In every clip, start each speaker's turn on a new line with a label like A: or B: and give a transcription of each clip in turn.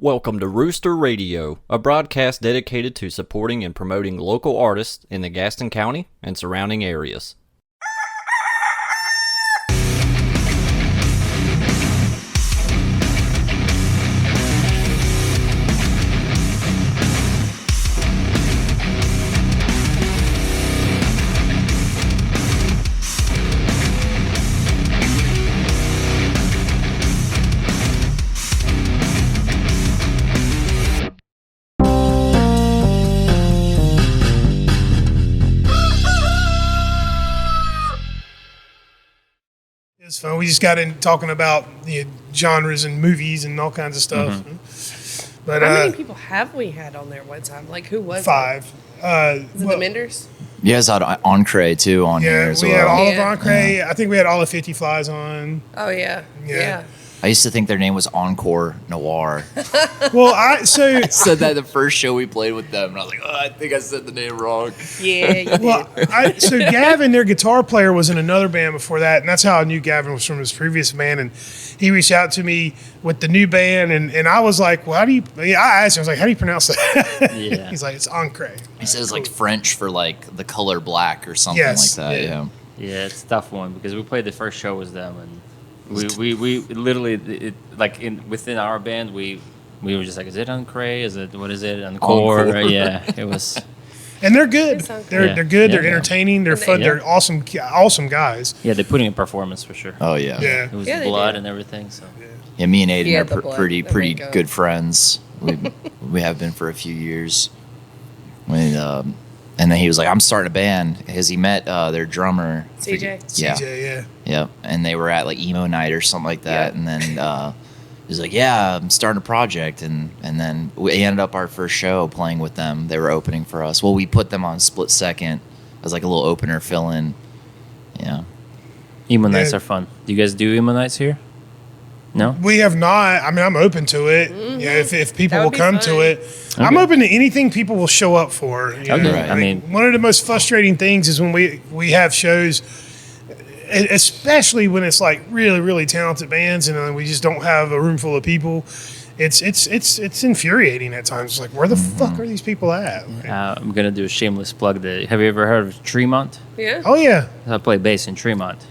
A: Welcome to Rooster Radio, a broadcast dedicated to supporting and promoting local artists in the Gaston County and surrounding areas.
B: It's fun. We just got in talking about genres and movies and all kinds of stuff.
C: Mm-hmm.
B: But
C: how many people have we had on there one time? Like, who was
B: 5.
C: Is it the Menders?
D: You guys had Encre too on here as well.
B: We had all of
C: Yeah.
B: Encre. Yeah. I think we had all of 50 Flies on.
C: Oh, yeah. Yeah.
D: I used to think their name was Encore Noir.
B: Well, I said
D: that the first show we played with them, and I was like, I think I said the name wrong.
C: Yeah, you did.
B: So Gavin, their guitar player, was in another band before that, and that's how I knew Gavin was from his previous band. And he reached out to me with the new band, and I was like, well, how do you? I asked him, I was like, how do you pronounce that?
D: Yeah.
B: He's like, it's Encre.
D: He says like French for like the color black or something
B: Yes.
D: like that.
B: Yeah.
E: Yeah, it's a tough one because we played the first show with them, and we literally within our band we were just like, is it Uncray? Is it what is it? Encore? Yeah, it was.
B: And they're good. They're good. They're
E: Yeah.
B: entertaining. They're fun.
E: Yeah.
B: They're awesome guys.
E: Yeah, they're putting in performance for sure.
D: Oh yeah.
B: Yeah.
E: It was
C: Yeah, they
E: blood
C: do.
E: and everything. So
D: Yeah, me and Aiden
C: Yeah,
D: are
C: the blood.
D: pretty
C: Oh my God.
D: good friends. We have been for a few years. And then he was like, I'm starting a band because he met their drummer.
C: CJ?
D: Yeah.
B: CJ, yeah.
D: Yeah. And they were at like emo night or something like that.
C: Yeah.
D: And then he was like, yeah, I'm starting a project. And then we ended up our first show playing with them. They were opening for us. Well, we put them on split second as like a little opener fill in. Yeah.
E: emo nights
B: Yeah.
E: are fun. Do you guys do emo nights here? No.
B: We have not. I mean, I'm open to it. Yeah, if people
C: That
B: will
C: would be
B: come
C: fun.
B: to it, I'm
E: Okay.
B: open to anything people will show up for. You know?
E: Okay.
D: Right.
E: I mean,
B: One of the most frustrating things is when we have shows, especially when it's like really really talented bands, and we just don't have a room full of people. It's infuriating at times. It's like, where the fuck are these people at?
E: I'm gonna do a shameless plug. Have you ever heard of Tremont?
C: Yeah.
B: Oh yeah,
E: I play bass in Tremont,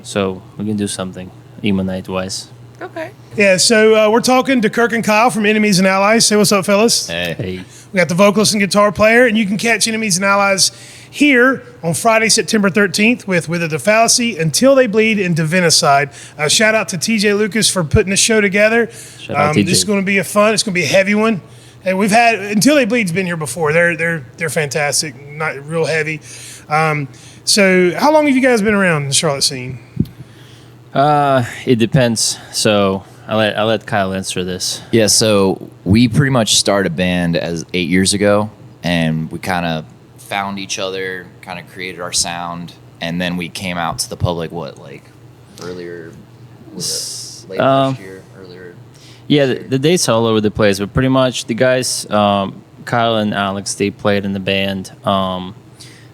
E: so we can do something emo night wise.
C: Okay.
B: yeah. So we're talking to Kirk and Kyle from Enemies and Allies. Say what's up, fellas.
E: Hey.
B: We got the vocalist and guitar player, and you can catch Enemies and Allies here on Friday, September 13th with Wither the Fallacy, Until They Bleed, and Divinicide. Shout out to TJ Lucas for putting this show together.
E: Shout out TJ.
B: This is going to be a fun. It's going to be a heavy one. And we've had Until They Bleed's been here before. They're fantastic, not real heavy. So how long have you guys been around in the Charlotte scene?
E: It depends. So I'll let Kyle answer this.
D: Yeah, so we pretty much started a band as 8 years ago, and we kind of found each other, kind of created our sound, and then we came out to the public. Earlier? Was it late last year? Earlier?
E: Yeah, the dates are all over the place, but pretty much the guys, Kyle and Alex, they played in the band.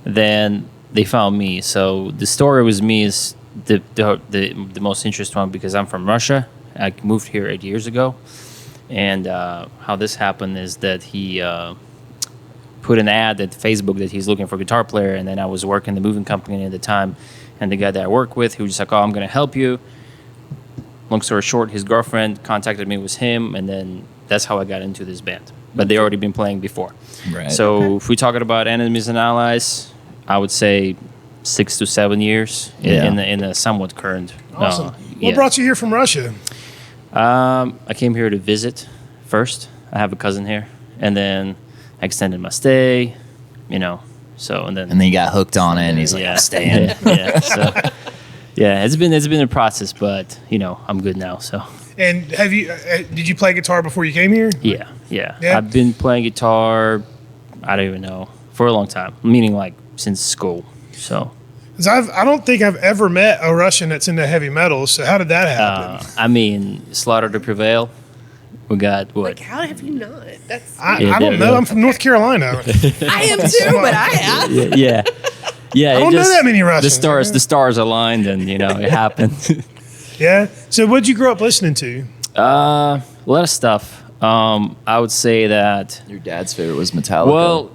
E: Then they found me. So the story with me is the most interesting one because I'm from Russia. I moved here 8 years ago, and how this happened is that he put an ad at Facebook that he's looking for a guitar player, and then I was working the moving company at the time, and the guy that I work with, he was just like, "Oh, I'm gonna help you." Long story short, his girlfriend contacted me, it was him, and then that's how I got into this band. But they already been playing before.
D: Right.
E: So if we're talking about Enemies and Allies, I would say 6 to 7 years in a somewhat current.
B: Awesome.
E: Yeah.
B: What brought you here from Russia?
E: I came here to visit first. I have a cousin here, and then I extended my stay. And then
D: And then he got hooked on it, and he's like, I'm staying.
E: yeah. So yeah, it's been a process, but I'm good now. So
B: And have you? Did you play guitar before you came here?
E: yeah.
B: Yeah.
E: I've been playing guitar. I don't even know for a long time, meaning like since school. So
B: 'Cause I don't think I've ever met a Russian that's into heavy metal. So how did that happen?
E: I mean, Slaughter to Prevail. We got what?
C: Like, how have you not? That's
B: I
E: Yeah,
B: don't know.
E: yeah.
B: I'm from North Carolina.
C: I am too, but I have.
E: Yeah.
B: I don't know that many Russians.
E: The stars aligned, and it happened.
B: Yeah. So what'd you grow up listening to?
E: A lot of stuff. I would say that.
D: Your dad's favorite was Metallica.
E: Well,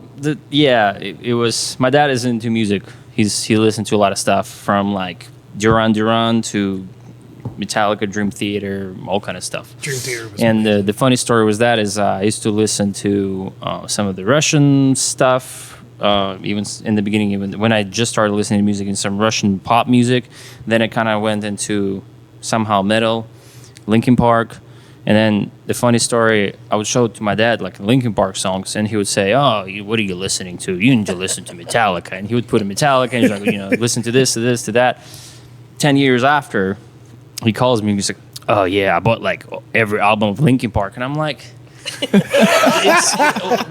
E: it was. My dad is into music. He listened to a lot of stuff from like Duran Duran to Metallica, Dream Theater, all kind of stuff.
B: Dream Theater was
E: And the funny story was that is I used to listen to some of the Russian stuff. Even in the beginning, even when I just started listening to music and some Russian pop music, then it kind of went into somehow metal, Linkin Park. And then the funny story, I would show it to my dad, like Linkin Park songs, and he would say, "Oh, what are you listening to? You need to listen to Metallica." And he would put in Metallica, and he's like, listen to this, to this, to that. 10 years after, he calls me, and he's like, "Oh yeah, I bought like every album of Linkin Park," and I'm like,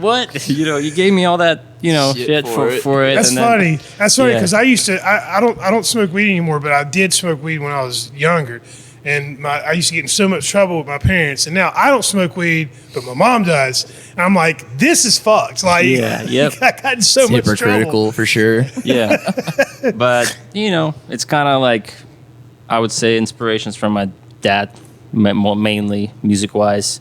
E: "What? You gave me all that, shit for it."
B: That's
E: and then,
B: funny. That's funny
E: Yeah.
B: because I used to. I don't smoke weed anymore, but I did smoke weed when I was younger, and I used to get in so much trouble with my parents. And now I don't smoke weed, but my mom does, and I'm like, this is fucked. Like,
E: Yeah, yep.
B: I got in so much trouble.
D: hypocritical for sure.
E: Yeah. But, it's kind of like, I would say inspirations from my dad, mainly music-wise.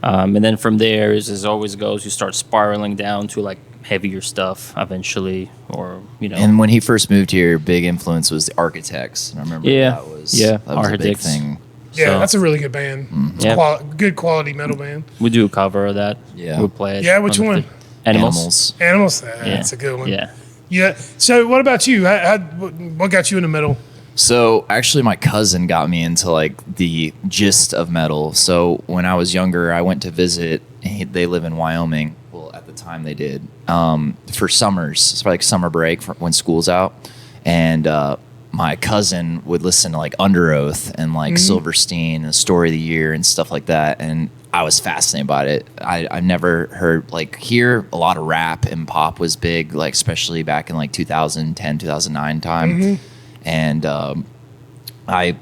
E: And then from there, as always goes, you start spiraling down to like heavier stuff eventually, or,
D: And when he first moved here, big influence was the Architects. And I remember that was a big
E: Architects.
D: thing.
B: Yeah,
E: So-
B: that's a really good band. It's
E: Yeah.
B: good quality metal band.
E: We do a cover of that.
D: Yeah.
E: We play it.
B: Yeah, which
E: on the
B: one?
E: Animals.
B: Animals.
E: Yeah.
B: That's a good one.
E: Yeah.
B: Yeah. So, what about you? What got you into metal?
D: So actually, my cousin got me into like the gist of metal. So when I was younger, I went to visit. They live in Wyoming. Well, at the time they did for summers. It's like summer break when school's out, and my cousin would listen to like Under Oath and like Silverstein and Story of the Year and stuff like that. And I was fascinated by it. I've never heard like here a lot of rap and pop was big, like especially back in like 2010, 2009 time. And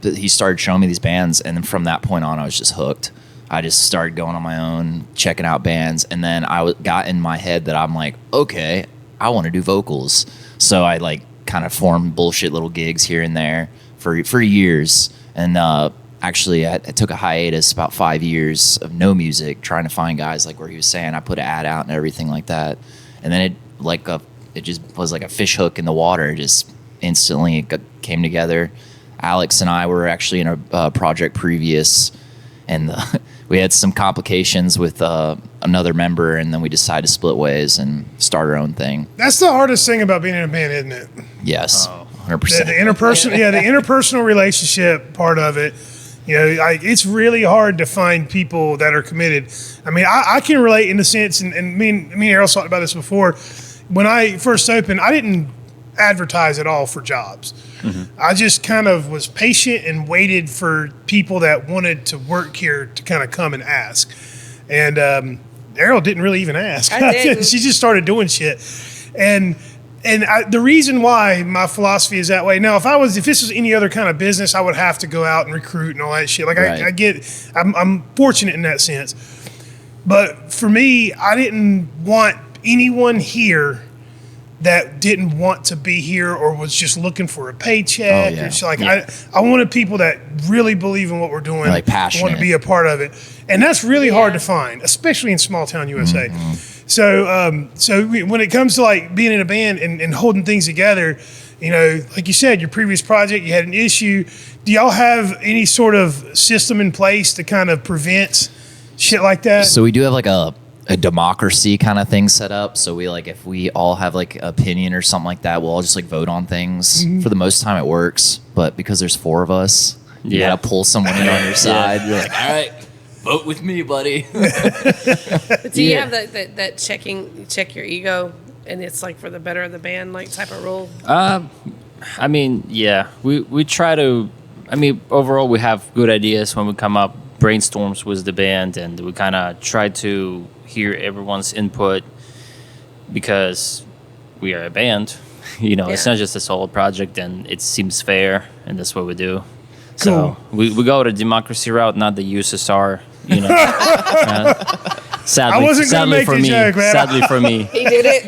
D: he started showing me these bands, and then from that point on, I was just hooked. I just started going on my own, checking out bands, and then I got in my head that I'm like, okay, I want to do vocals. So I like kind of formed bullshit little gigs here and there for years, and actually I took a hiatus about 5 years of no music, trying to find guys like where he was saying. I put an ad out and everything like that, and then it just was like a fish hook in the water. Just instantly it came together. Alex and I were actually in a project previous, and we had some complications with another member, and then we decided to split ways and start our own thing.
B: That's the hardest thing about being in a band, isn't it?
D: Yes, 100%.
B: The interpersonal, the interpersonal relationship part of it. It's really hard to find people that are committed. I mean, I can relate in the sense, and me and Errol talked about this before. When I first opened, I didn't advertise at all for jobs. I just kind of was patient and waited for people that wanted to work here to kind of come and ask. And Errol didn't really even ask.
C: I didn't.
B: She just started doing shit. And the reason why my philosophy is that way. Now, if this was any other kind of business, I would have to go out and recruit and all that shit. Like
D: Right.
B: I'm fortunate in that sense. But for me, I didn't want anyone here that didn't want to be here or was just looking for a paycheck.
D: Oh, yeah.
B: Or just like
E: Yeah.
B: I wanted people that really believe in what we're doing,
D: Like passionate.
B: want to be a part of it, and that's really hard to find, especially in small town USA. So when it comes to like being in a band and holding things together, like you said, your previous project, you had an issue. Do y'all have any sort of system in place to kind of prevent shit like that?
D: So we do have like a democracy kind of thing set up. So we like, if we all have like opinion or something like that, we'll all just like vote on things. For the most time it works, but because there's 4 of us, you
E: Yeah.
D: gotta pull someone in on your side. You're like, all right, vote with me, buddy.
C: But do you
E: Yeah.
C: have that check your ego, and it's like for the better of the band, like type of rule?
E: I mean, yeah, we try to. I mean, overall, we have good ideas when we come up, brainstorms with the band, and we kind of try to hear everyone's input because we are a band. It's not just a solo project, and it seems fair, and that's what we do. So we go the democracy route, not the USSR. Sadly,
B: I wasn't gonna
E: sadly
B: make
E: for
B: the
E: me.
B: joke, man.
E: Sadly for me.
C: He did it.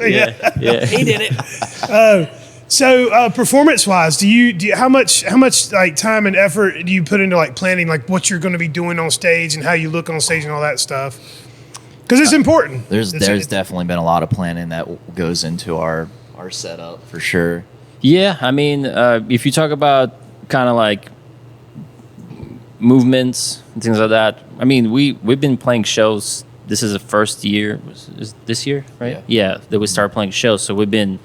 E: Yeah.
C: He did it.
B: So performance wise, how much like time and effort do you put into like planning like what you're going to be doing on stage and how you look on stage and all that stuff? Because it's important.
D: There's definitely been a lot of planning that goes into our setup for sure.
E: Yeah, I mean, if you talk about kind of like movements and things like that, I mean, we've been playing shows. This is the first year. Is this year, right? Yeah, that we started playing shows. So we've been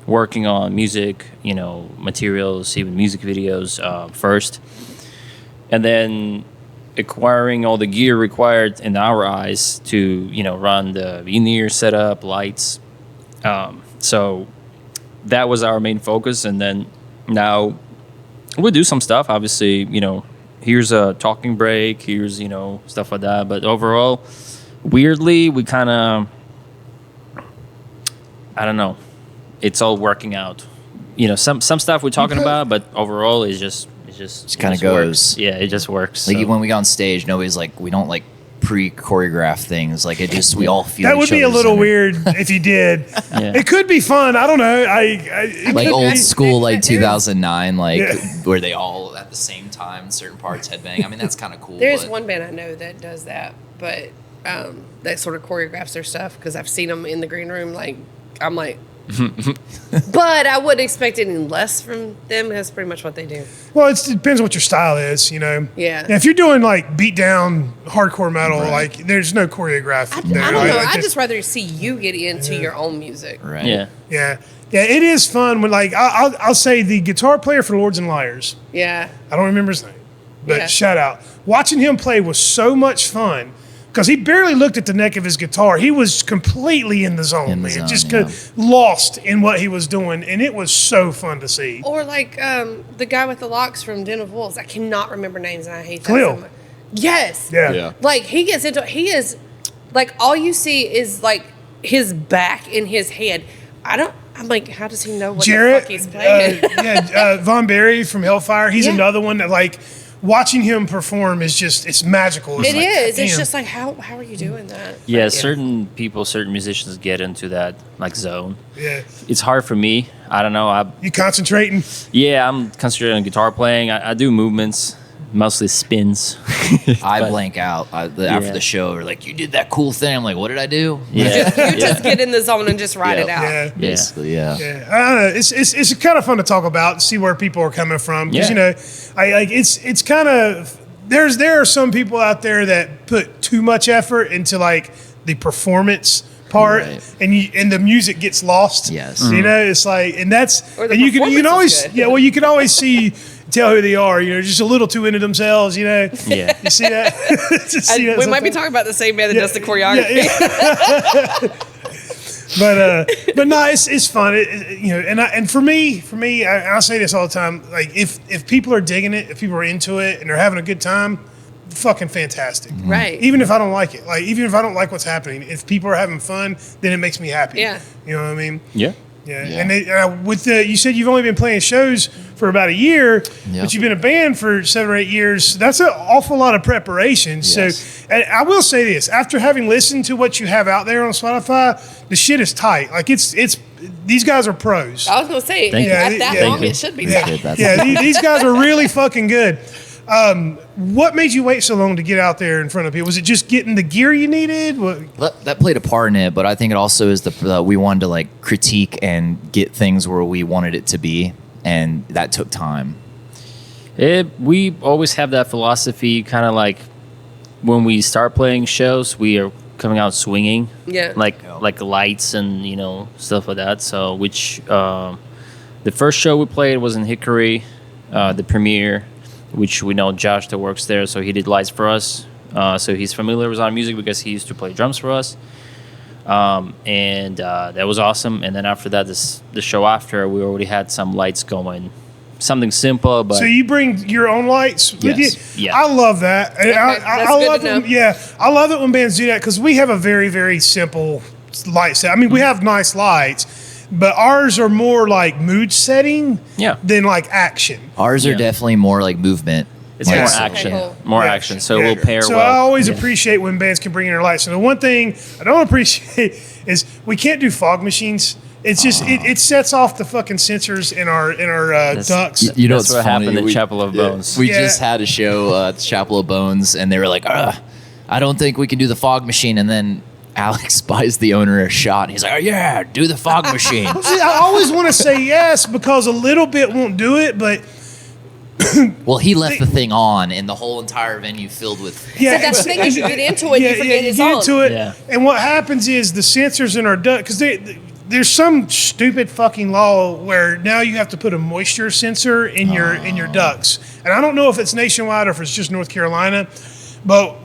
E: working on music, materials, even music videos first, and then acquiring all the gear required in our eyes to run the in-ear setup, lights. So that was our main focus, and then now we'll do some stuff. Obviously, here's a talking break, here's stuff like that. But overall, weirdly, we kind of, I don't know, it's all working out. Some stuff we're talking about, but overall, it just
D: kind of goes.
E: Works. Yeah, it just works.
D: Like
E: so.
D: when we go on stage, nobody's like, we don't like pre-choreograph things. Like it just, we all feel
B: that would
D: each
B: be a
D: other's
B: little
D: energy.
B: weird if you did.
E: Yeah.
B: It could be fun. I don't know. It
D: Like
B: could
D: old
B: be.
D: school, like 2009, like
B: Yeah.
D: where they all at the same time, certain parts headbang. I mean, that's kind of cool.
C: There's
D: but
C: one band I know that does that, but that sort of choreographs their stuff because I've seen them in the green room. Like, I'm like, but I wouldn't expect any less from them. That's pretty much what they do.
B: Well, it depends on what your style is,
C: Yeah.
B: If you're doing like beat down hardcore metal,
D: Right.
B: like there's no choreography there.
C: I don't know.
B: Like,
C: I'd just rather see you get into your own music.
D: Right.
E: Yeah.
B: yeah. It is fun when like I'll say the guitar player for Lords and Liars.
C: Yeah.
B: I don't remember his name, but
C: Yeah.
B: shout out. Watching him play was so much fun because he barely looked at the neck of his guitar. He was completely in the zone,
D: In the
B: man.
D: zone,
B: Just
D: yeah.
B: lost in what he was doing, and it was so fun to see.
C: Or like the guy with the locks from Den of Wolves. I cannot remember names, and I hate that
B: Khalil.
C: so much. Yes.
B: Yeah.
C: Like he gets into he is like all you see is like his back in his head. I'm like, how does he know what
B: Jarrett,
C: the fuck he's playing?
B: Von Barry from Hellfire. He's
C: Yeah.
B: another one that like watching him perform is just it's magical. It's
C: It
B: like,
C: is. It's
B: damn.
C: just like how are you doing that?
E: Yeah,
C: Like,
E: certain people, certain musicians get into that like zone.
B: yeah.
E: It's hard for me. I don't know.
B: You concentrating?
E: I'm concentrating on guitar playing. I do movements, mostly spins.
D: I blank out after
E: Yeah.
D: the show. Or like, you did that cool thing. I'm like, what did I do?
E: Yeah,
C: You just get in the zone and just ride it out.
B: Yeah.
D: Basically, yeah.
B: Yeah, I don't know. It's kind of fun to talk about, see where people are coming from. Because
E: Yeah.
B: I like it's kind of there are some people out there that put too much effort into like the performance part,
D: Right.
B: and the music gets lost.
D: Yes.
B: It's like, and that's
C: Or the
B: and you can
C: performance
B: always
C: is good.
B: well you can always tell who they are. Just a little too into themselves.
E: Yeah.
B: You see that? Just see that
C: We might be
B: sometimes?
C: talking about the same band that does the choreography.
B: But no, it's fun. And for me, I'll say this all the time. Like if people are digging it, if people are into it, and they're having a good time, fucking fantastic.
C: Right.
B: Even if I don't like it, like even if I don't like what's happening, if people are having fun, then it makes me happy.
C: Yeah.
B: You know what I mean?
E: Yeah.
B: Yeah.
D: Yeah.
B: And you said you've only been playing shows for about a year,
D: Yep.
B: but you've been a band for 7 or 8 years. That's an awful lot of preparation.
D: Yes.
B: So, and I will say this: after having listened to what you have out there on Spotify, the shit is tight. Like it's these guys are pros.
C: I was gonna say
E: Thank you.
C: at that
B: Yeah,
C: long
E: you.
C: it should be.
B: Yeah,
D: good. That's
B: yeah. These guys are really fucking good. What made you wait so long to get out there in front of people? Was it just getting the gear you needed?
D: That played a part in it, but I think it also is we wanted to like critique and get things where we wanted it to be, and that took time.
E: We always have that philosophy, kind of like when we start playing shows, we are coming out swinging,
C: Yeah.
E: like lights and stuff like that. So the first show we played was in Hickory, the premiere, which we know Josh that works there, so he did lights for us. So he's familiar with our music because he used to play drums for us. And that was awesome. And then after that, the show after, we already had some lights going. Something simple, but
B: So you bring your own lights with
D: Yes.
B: you?
E: Yeah.
B: I love that. And I
C: that's good
B: love
C: to
B: it.
C: know.
B: Yeah, I love it when bands do that because we have a very, very simple light set. I mean, we have nice lights, but ours are more like mood setting
E: Yeah.
B: than like action.
D: Ours are
E: Yeah.
D: definitely more like movement.
E: it's
B: Yeah.
E: more
B: Okay,
E: action.
C: cool.
E: More
B: Yeah.
E: action. So
B: Yeah.
E: we'll pair
B: So
E: well.
B: I always
E: Yeah.
B: appreciate when bands can bring in their lights. And the one thing I don't appreciate is we can't do fog machines It's just it sets off the fucking sensors in our ducts.
D: You know
E: That's
D: what's
E: what
D: funny?
E: happened in Chapel of Bones.
D: We
B: Yeah.
D: just had a show at Chapel of Bones, and they were like, I don't think we can do the fog machine. And then Alex buys the owner a shot, and he's like, oh, yeah, do the fog machine.
B: See, I always want to say yes because a little bit won't do it, but
D: Well, he left the thing on, and the whole entire venue filled with...
B: yeah,
C: So that's the thing is you get into it, you forget
B: you
C: it's
B: get
C: on.
B: into it,
E: Yeah.
B: and what happens is the sensors in our duct because there's some stupid fucking law where now you have to put a moisture sensor in your ducts, and I don't know if it's nationwide or if it's just North Carolina, but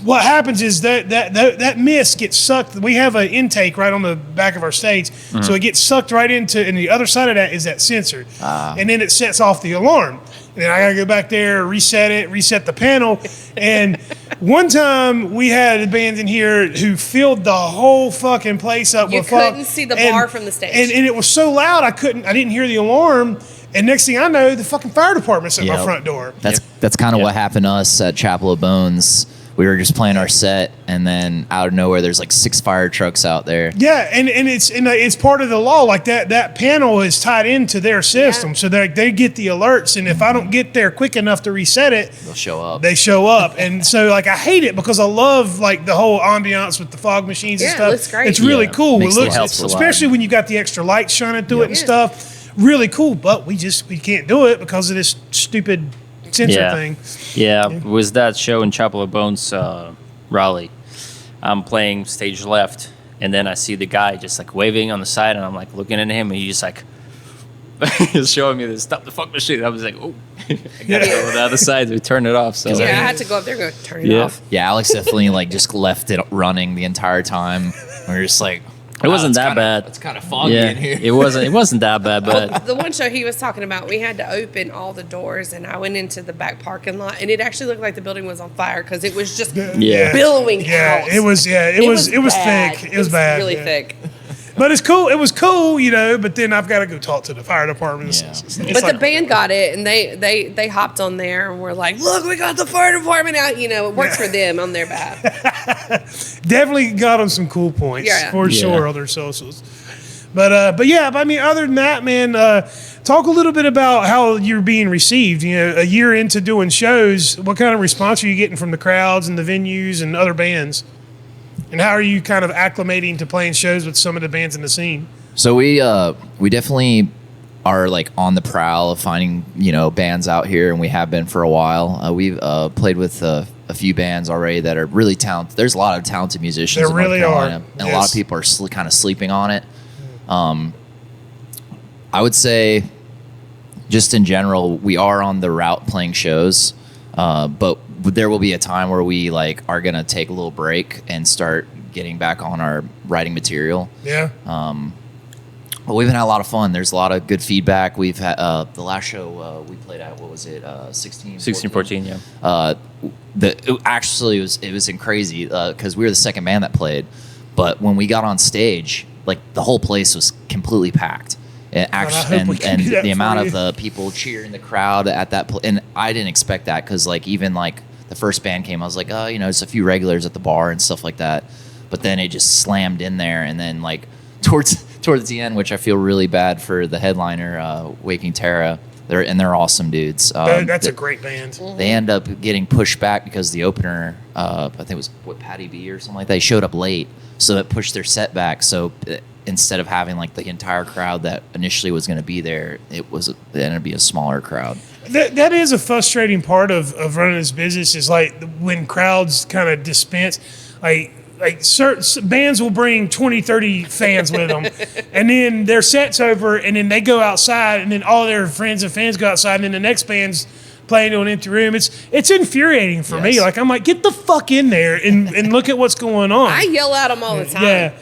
B: what happens is that mist gets sucked. We have an intake right on the back of our states, so it gets sucked right into, and the other side of that is that sensor, and then it sets off the alarm. And then I gotta go back there, reset the panel. And one time we had bands in here who filled the whole fucking place up
C: You
B: with fog.
C: couldn't see the bar from the stage.
B: And it was so loud I didn't hear the alarm. And next thing I know, the fucking fire department's at my
D: Yep.
B: front door.
D: That's kind of what happened to us at Chapel of Bones. We were just playing our set, and then out of nowhere, there's like 6 fire trucks out there.
B: Yeah, and it's part of the law. Like that panel is tied into their system, so they get the alerts. And if I don't get there quick enough to reset it,
D: They'll show up.
B: they show up. And so like I hate it because I love like the whole ambiance with the fog machines and
C: Yeah, it
B: stuff.
C: looks great.
B: It's really
E: Yeah,
B: cool. It
D: makes it
B: looks,
E: helps a lot.
B: especially when you got the extra lights shining through it and
C: Yeah.
B: stuff. Really cool, but we can't do it because of this stupid sensor thing.
E: Yeah, was that show in Chapel of Bones, Raleigh. I'm playing stage left, and then I see the guy just like waving on the side, and I'm like looking at him, and he's just like he's showing me this stop the fuck machine. I was like, oh, I gotta go to the other side to turn it off. So
C: Yeah, I had to go up there and go turn it
E: Yeah.
C: off.
D: Yeah, Alex definitely like just left it running the entire time. We were just like,
E: It wasn't
D: "Wow,
E: that bad."
D: It's kind of foggy
E: yeah,
D: in here.
E: it wasn't that bad, but
C: The one show he was talking about, we had to open all the doors, and I went into the back parking lot, and it actually looked like the building was on fire because it was just
E: Yeah.
C: billowing
B: Yeah,
C: out.
B: it was
C: bad.
B: thick. It was bad.
C: really
B: yeah.
C: thick.
B: But it's cool. It was cool, But then I've got to go talk to the fire department.
D: Yeah.
B: It's
C: But
B: like-
C: the band got it, and they hopped on there and were like, "Look, we got the fire department out." It worked for them on their behalf.
B: definitely got them some cool points
C: Yeah.
B: for
E: Yeah.
B: sure on their socials. But I mean, other than that, man, talk a little bit about how you're being received. A year into doing shows, what kind of response are you getting from the crowds and the venues and other bands? And how are you kind of acclimating to playing shows with some of the bands in the scene?
D: So we definitely are like on the prowl of finding bands out here, and we have been for a while. We've played with a few bands already that are really talented. There's a lot of talented musicians.
B: There
D: in North
B: really
D: Carolina,
B: are,
D: and a lot
B: yes.
D: of people are kind of sleeping on it. I would say, just in general, we are on the route playing shows, but there will be a time where we are gonna take a little break and start getting back on our writing material.
B: Yeah.
D: But we've had a lot of fun. There's a lot of good feedback. We've had the last show we played at, what was it,
E: 16-14, yeah.
D: It was crazy because we were the second band that played, but when we got on stage, the whole place was completely packed. And
B: I hope we can do that
D: the amount
B: for
D: of
B: you.
D: the people cheering the crowd at that and I didn't expect that because even the first band came, I was like, oh, it's a few regulars at the bar and stuff like that, but then it just slammed in there, and then towards the end, which I feel really bad for the headliner, Waking Terra. They're awesome dudes.
B: That's a great band.
D: They end up getting pushed back because the opener, I think it was Patty B or something like that, they showed up late, so that pushed their set back. So instead of having the entire crowd that initially was going to be there, it ended up being a smaller crowd.
B: That is a frustrating part of running this business is when crowds kind of dispense, certain bands will bring 20, 30 fans with them, and then their set's over, and then they go outside, and then all their friends and fans go outside, and then the next band's playing to an empty room. It's infuriating for me.
D: Yes.
B: I'm like, get the fuck in there and look at what's going on.
C: I yell at them all the time.
B: Yeah.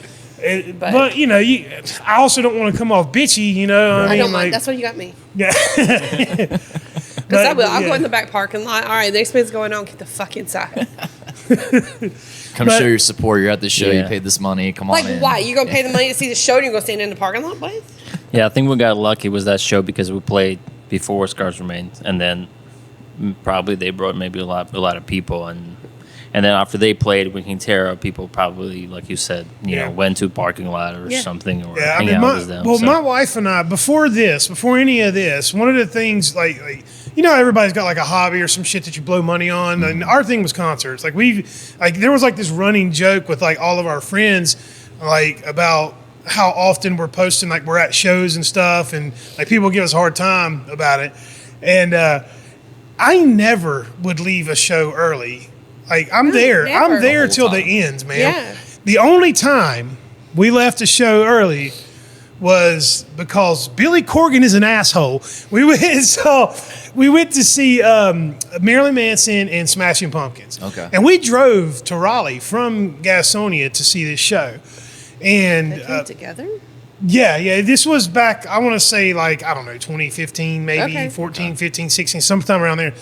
B: But I also don't want to come off bitchy,
C: I don't mind. That's why you got me.
B: Yeah.
C: Because I will. I'll go in the back parking lot. All right, the next band's going on. Get the fuck inside.
D: Come
B: But-
D: show your support. You're at the show. You
E: Yeah.
D: paid this money. Come on in.
C: Why? You gonna pay the money to see the show and you're gonna stand in the parking lot, boys?
E: Yeah, I think we got lucky with that show because we played before Scars Remained, and then probably they brought maybe a lot of people, and And then after they played with Quintero, people probably, like you said, you know, went to a parking lot or something, or
B: Yeah, I
E: hang
B: mean,
E: out with them.
B: my wife and I, before any of this, one of the things, like you know, everybody's got like a hobby or some shit that you blow money on, and our thing was concerts. Like there was like this running joke with like all of our friends, like about how often we're posting, like we're at shows and stuff, and like people give us a hard time about it, and I never would leave a show early. Like I'm there
D: The whole
B: till
D: time.
B: the ends, man.
C: Yeah.
B: The only time we left a show early was because Billy Corgan is an asshole. We went to see Marilyn Manson and Smashing Pumpkins.
D: Okay.
B: And we drove to Raleigh from Gastonia to see this show. And
C: They came together?
B: yeah, this was back, I want to say like, I don't know, 2015, maybe
C: Okay.
B: 14, 15, 16, sometime around there.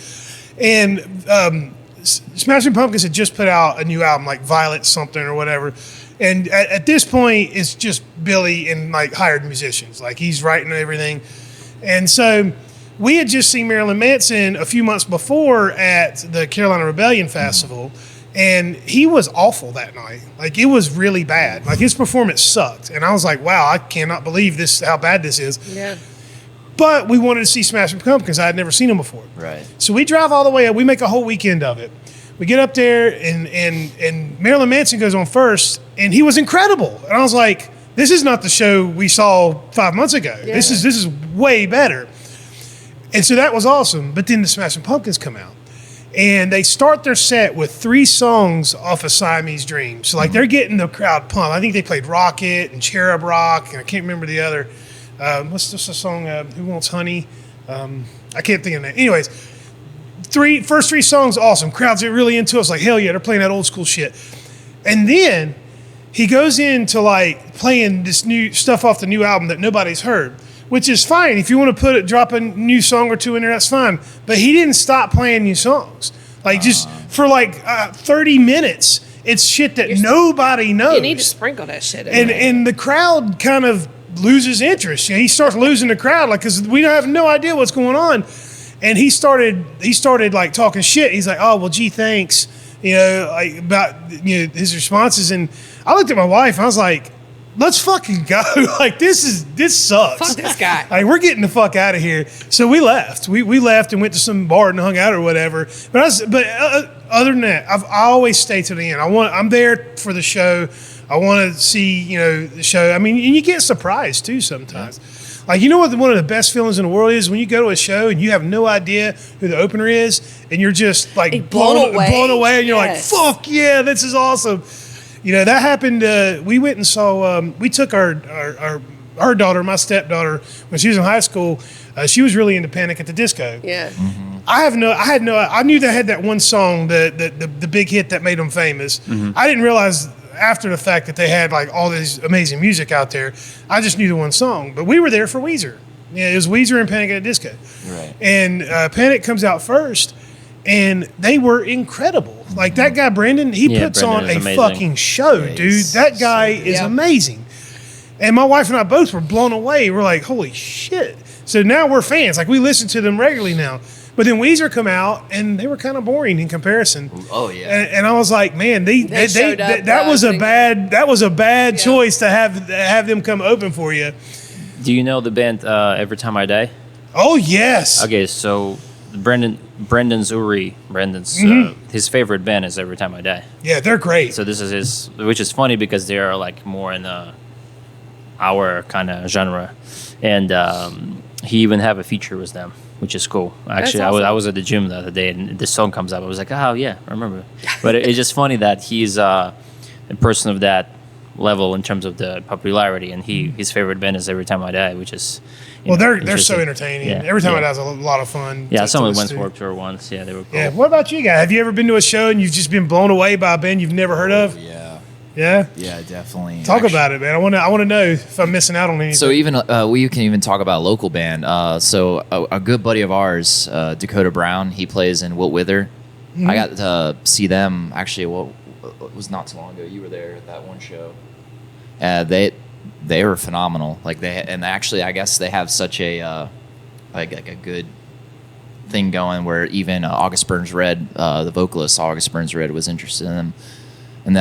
B: And Smashing Pumpkins had just put out a new album, like Violet something or whatever. And at this point, it's just Billy and like hired musicians. Like he's writing everything. And so we had just seen Marilyn Manson a few months before at the Carolina Rebellion Festival. And he was awful that night. Like it was really bad. Like his performance sucked. And I was like, wow, I cannot believe this, how bad this is.
C: Yeah.
B: But we wanted to see Smashing Pumpkins. I had never seen them before.
D: Right.
B: So we drive all the way up. We make a whole weekend of it. We get up there, and Marilyn Manson goes on first, and he was incredible. And I was like, this is not the show we saw 5 months ago.
C: Yeah.
B: This is way better. And so that was awesome. But then the Smashing Pumpkins come out, and they start their set with 3 songs off of Siamese Dream. So like they're getting the crowd pumped. I think they played Rocket and Cherub Rock, and I can't remember the other. What's the song? Who Wants Honey? I can't think of that. Anyways, first three songs, awesome. Crowds get really into it. It's like, hell yeah, they're playing that old school shit. And then he goes into like playing this new stuff off the new album that nobody's heard, which is fine. If you want to drop a new song or two in there, that's fine. But he didn't stop playing new songs. Like just for like 30 minutes, it's shit that nobody knows.
C: You need to sprinkle that shit in there.
B: And the crowd kind of loses interest. You know, he starts losing the crowd, like, because we have no idea what's going on. And he started like talking shit. He's like, oh, well, gee, thanks. You know, like about his responses. And I looked at my wife and I was like, let's fucking go. Like this sucks.
C: Fuck this guy.
B: Like we're getting the fuck out of here. So we left. We left and went to some bar and hung out or whatever. But other than that, I always stay to the end. I'm there for the show. I want to see, the show. I mean, and you get surprised too sometimes. Like, you know what one of the best feelings in the world is? When you go to a show and you have no idea who the opener is, and you're just like blown away, and you're
C: Yes.
B: like, fuck yeah, this is awesome. That happened. We went and saw, we took our daughter, my stepdaughter, when she was in high school. She was really into Panic at the Disco.
C: Yeah.
B: I knew they had that one song, the big hit that made them famous. I didn't realize after the fact that they had like all this amazing music out there. I just knew the one song, but we were there for Weezer. Yeah, it was Weezer and Panic at the Disco.
D: Right.
B: And Panic comes out first, and they were incredible. Like that guy Brandon, he puts
E: Brandon
B: on
E: is
B: a
E: amazing.
B: fucking show,
D: Yeah,
B: dude.
D: he's
B: That guy
D: so
B: is
C: Yeah.
B: amazing. And my wife and I both were blown away. We're like, holy shit. So now we're fans. Like we listen to them regularly now. But then Weezer come out, and they were kind of boring in comparison.
D: Oh yeah.
B: And I was like, man,
C: showed up,
B: that was a bad
C: Yeah.
B: choice to have them come open for you.
E: Do you know the band Every Time I Die?
B: Oh yes.
E: Okay, so Brendan's his favorite band is Every Time I Die.
B: Yeah, they're great.
E: So this is which is funny because they are like more in our kind of genre, and he even have a feature with them, which is cool. Actually,
C: awesome.
E: I was at the gym the other day, and this song comes up. I was like, oh yeah, I remember. But it's just funny that he's a person of that level in terms of the popularity, and his favorite band is Every Time I Die, which is
B: Well, they're so
E: interesting.
B: entertaining.
E: Yeah,
B: Every time
E: yeah.
B: it has a lot of fun.
E: Yeah,
B: to
E: someone
B: listen
E: went to
B: to.
E: Warped Tour once. Yeah, they were cool.
B: Yeah. What about you guys? Have you ever been to a show and you've just been blown away by a band you've never heard of?
D: Yeah.
B: Yeah.
D: Yeah, definitely.
B: Talk about it, man. I want to know if I'm missing out on anything.
D: So even we can even talk about local band. So a good buddy of ours, Dakota Brown, he plays in Wilt Wither. I got to see them actually. It was not too long ago. You were there at that one show. They were phenomenal. Like actually, I guess they have such a like a good thing going where even August Burns Red, the vocalist August Burns Red, was interested in them, and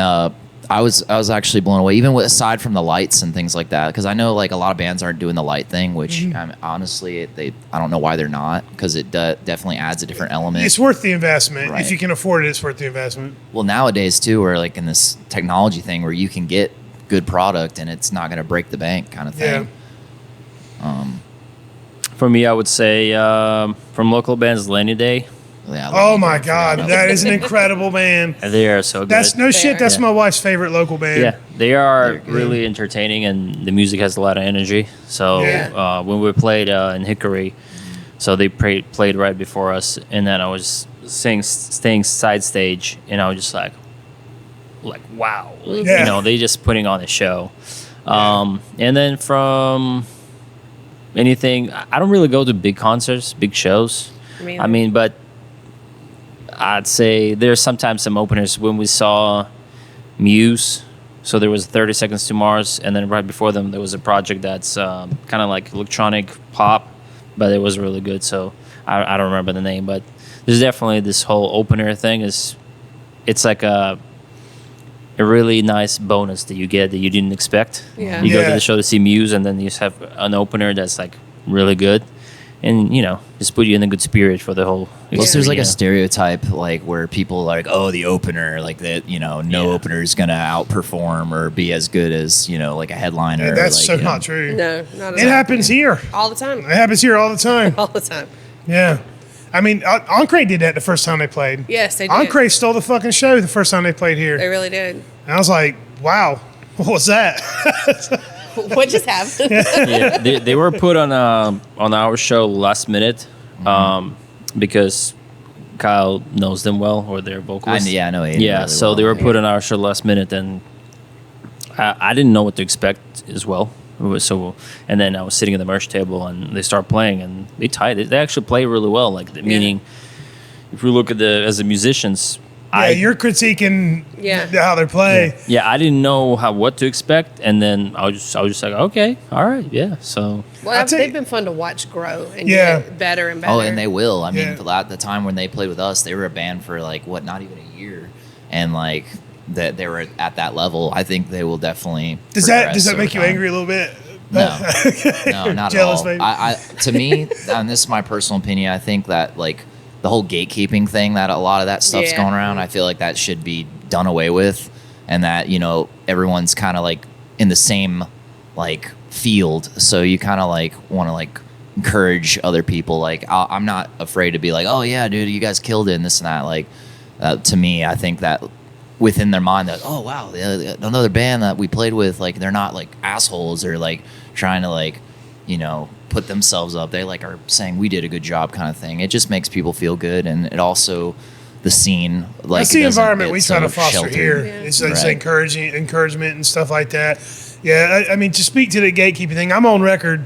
D: I was actually blown away, even aside from the lights and things like that, because I know like a lot of bands aren't doing the light thing, which honestly I don't know why they're not, because it definitely adds a different element.
B: It's worth the investment.
D: Right.
B: If you can afford it, it's worth the investment.
D: Well, nowadays too, we're like in this technology thing where you can get good product and it's not going to break the bank kind of thing.
E: For me, I would say from local bands, Lenny Day.
D: Yeah,
B: Oh my God, that is an incredible band.
E: They are so good.
B: That's no shit. That's
E: Yeah.
B: my wife's favorite local band.
E: Yeah, they are
D: They're good.
E: really entertaining, and the music has a lot of energy. So
B: Yeah.
E: when we played in Hickory, so they played right before us, and then I was staying side stage, and I was just like wow,
B: Yeah.
E: you know, they just putting on a show. And then from anything, I don't really go to big concerts, big shows.
C: Me
E: I
C: either.
E: mean, but I'd say there's sometimes some openers when we saw Muse. So there was 30 Seconds to Mars, and then right before them there was a project that's kind of like electronic pop, but it was really good. So I don't remember the name, but there's definitely this whole opener thing. It's like a really nice bonus that you get that you didn't expect.
C: Yeah.
E: You go to
B: Yeah.
E: the show to see Muse, and then you just have an opener that's like really good, and you know, just put you in a good spirit for the whole.
D: Plus, there's like a
E: experience.
D: stereotype, like where people are like, oh, the opener, like that, you know, no
E: Yeah.
D: opener is gonna outperform or be as good as, you know, like a headliner.
B: That's
D: like,
B: so
D: you know.
B: not true.
C: No, not at
B: It
C: all.
B: happens here.
C: all the time.
B: It happens here all the time.
C: All the time.
B: Yeah. I mean, Encre did that the first time they played.
C: Yes, they did.
B: Encre stole the fucking show the first time they played here.
C: They really did.
B: And I was like, wow, what was that?
C: What just happened?
E: Yeah, they were put on our show last minute, because Kyle knows them well, or their vocalist.
D: I know Aiden
E: Yeah,
D: really
E: so
D: well.
E: they were put on our show last minute, and I didn't know what to expect as well. So, and then I was sitting at the merch table, and they start playing, and they tied it. They actually play really well. Like meaning, if we look at as the musicians,
B: Yeah, you're critiquing
C: Yeah.
B: how they play.
E: yeah, I didn't know what to expect, and then I was just like, okay, all right, yeah. So
C: Well,
B: I'll tell
C: they've
B: you-
C: been fun to watch grow and
B: Yeah.
C: get better and better.
D: Oh, and they will. I mean,
B: Yeah.
D: at the time when they played with us, they were a band for like not even a year, and like that they were at that level. I think they will definitely.
B: Does
D: progress
B: that
D: over
B: make you
D: time.
B: angry a little bit?
D: No, no, not
B: Jealous,
D: at all.
B: maybe?
D: I to me, and this is my personal opinion, I think that like the whole gatekeeping thing, that a lot of that stuff's
C: Yeah.
D: going around. I feel like that should be done away with, and that, you know, everyone's kind of like in the same like field, so you kind of like want to like encourage other people. Like I'm not afraid to be like, oh yeah, dude, you guys killed it and this and that. Like to me, I think that within their mind that, oh wow, another band that we played with, like they're not like assholes or like trying to like, you know, put themselves up. They like are saying we did a good job kind of thing. It just makes people feel good, and it also the scene like
B: That's the
D: doesn't
B: environment
D: get
B: we try
D: so
B: to foster
D: sheltered.
B: here.
C: Yeah.
B: It's
D: Right.
B: encouragement and stuff like that. Yeah, I mean, to speak to the gatekeeping thing, I'm on record.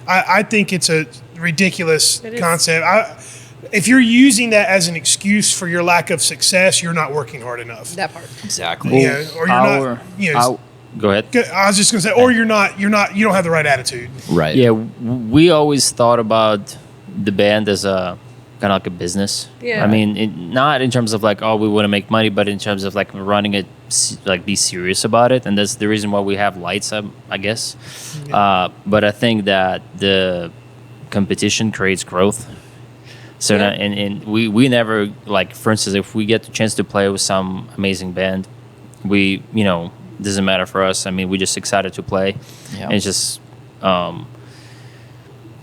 B: I think it's a ridiculous
C: It is.
B: concept. If you're using that as an excuse for your lack of success, you're not working hard enough.
C: that part.
D: Exactly.
B: Yeah, or you're not. You know,
E: go ahead.
B: I was just gonna say, or you don't have the right attitude.
D: Right.
E: Yeah, we always thought about the band as a kind of like a business.
C: Yeah.
E: I mean, not in terms of like, oh, we want to make money, but in terms of like running it, like be serious about it, and that's the reason why we have lights, I guess. But I think that the competition creates growth. So
C: Yeah.
E: and we never, like, for instance, if we get the chance to play with some amazing band, we, you know, doesn't matter for us. I mean, we're just excited to play.
D: Yeah.
E: And it's just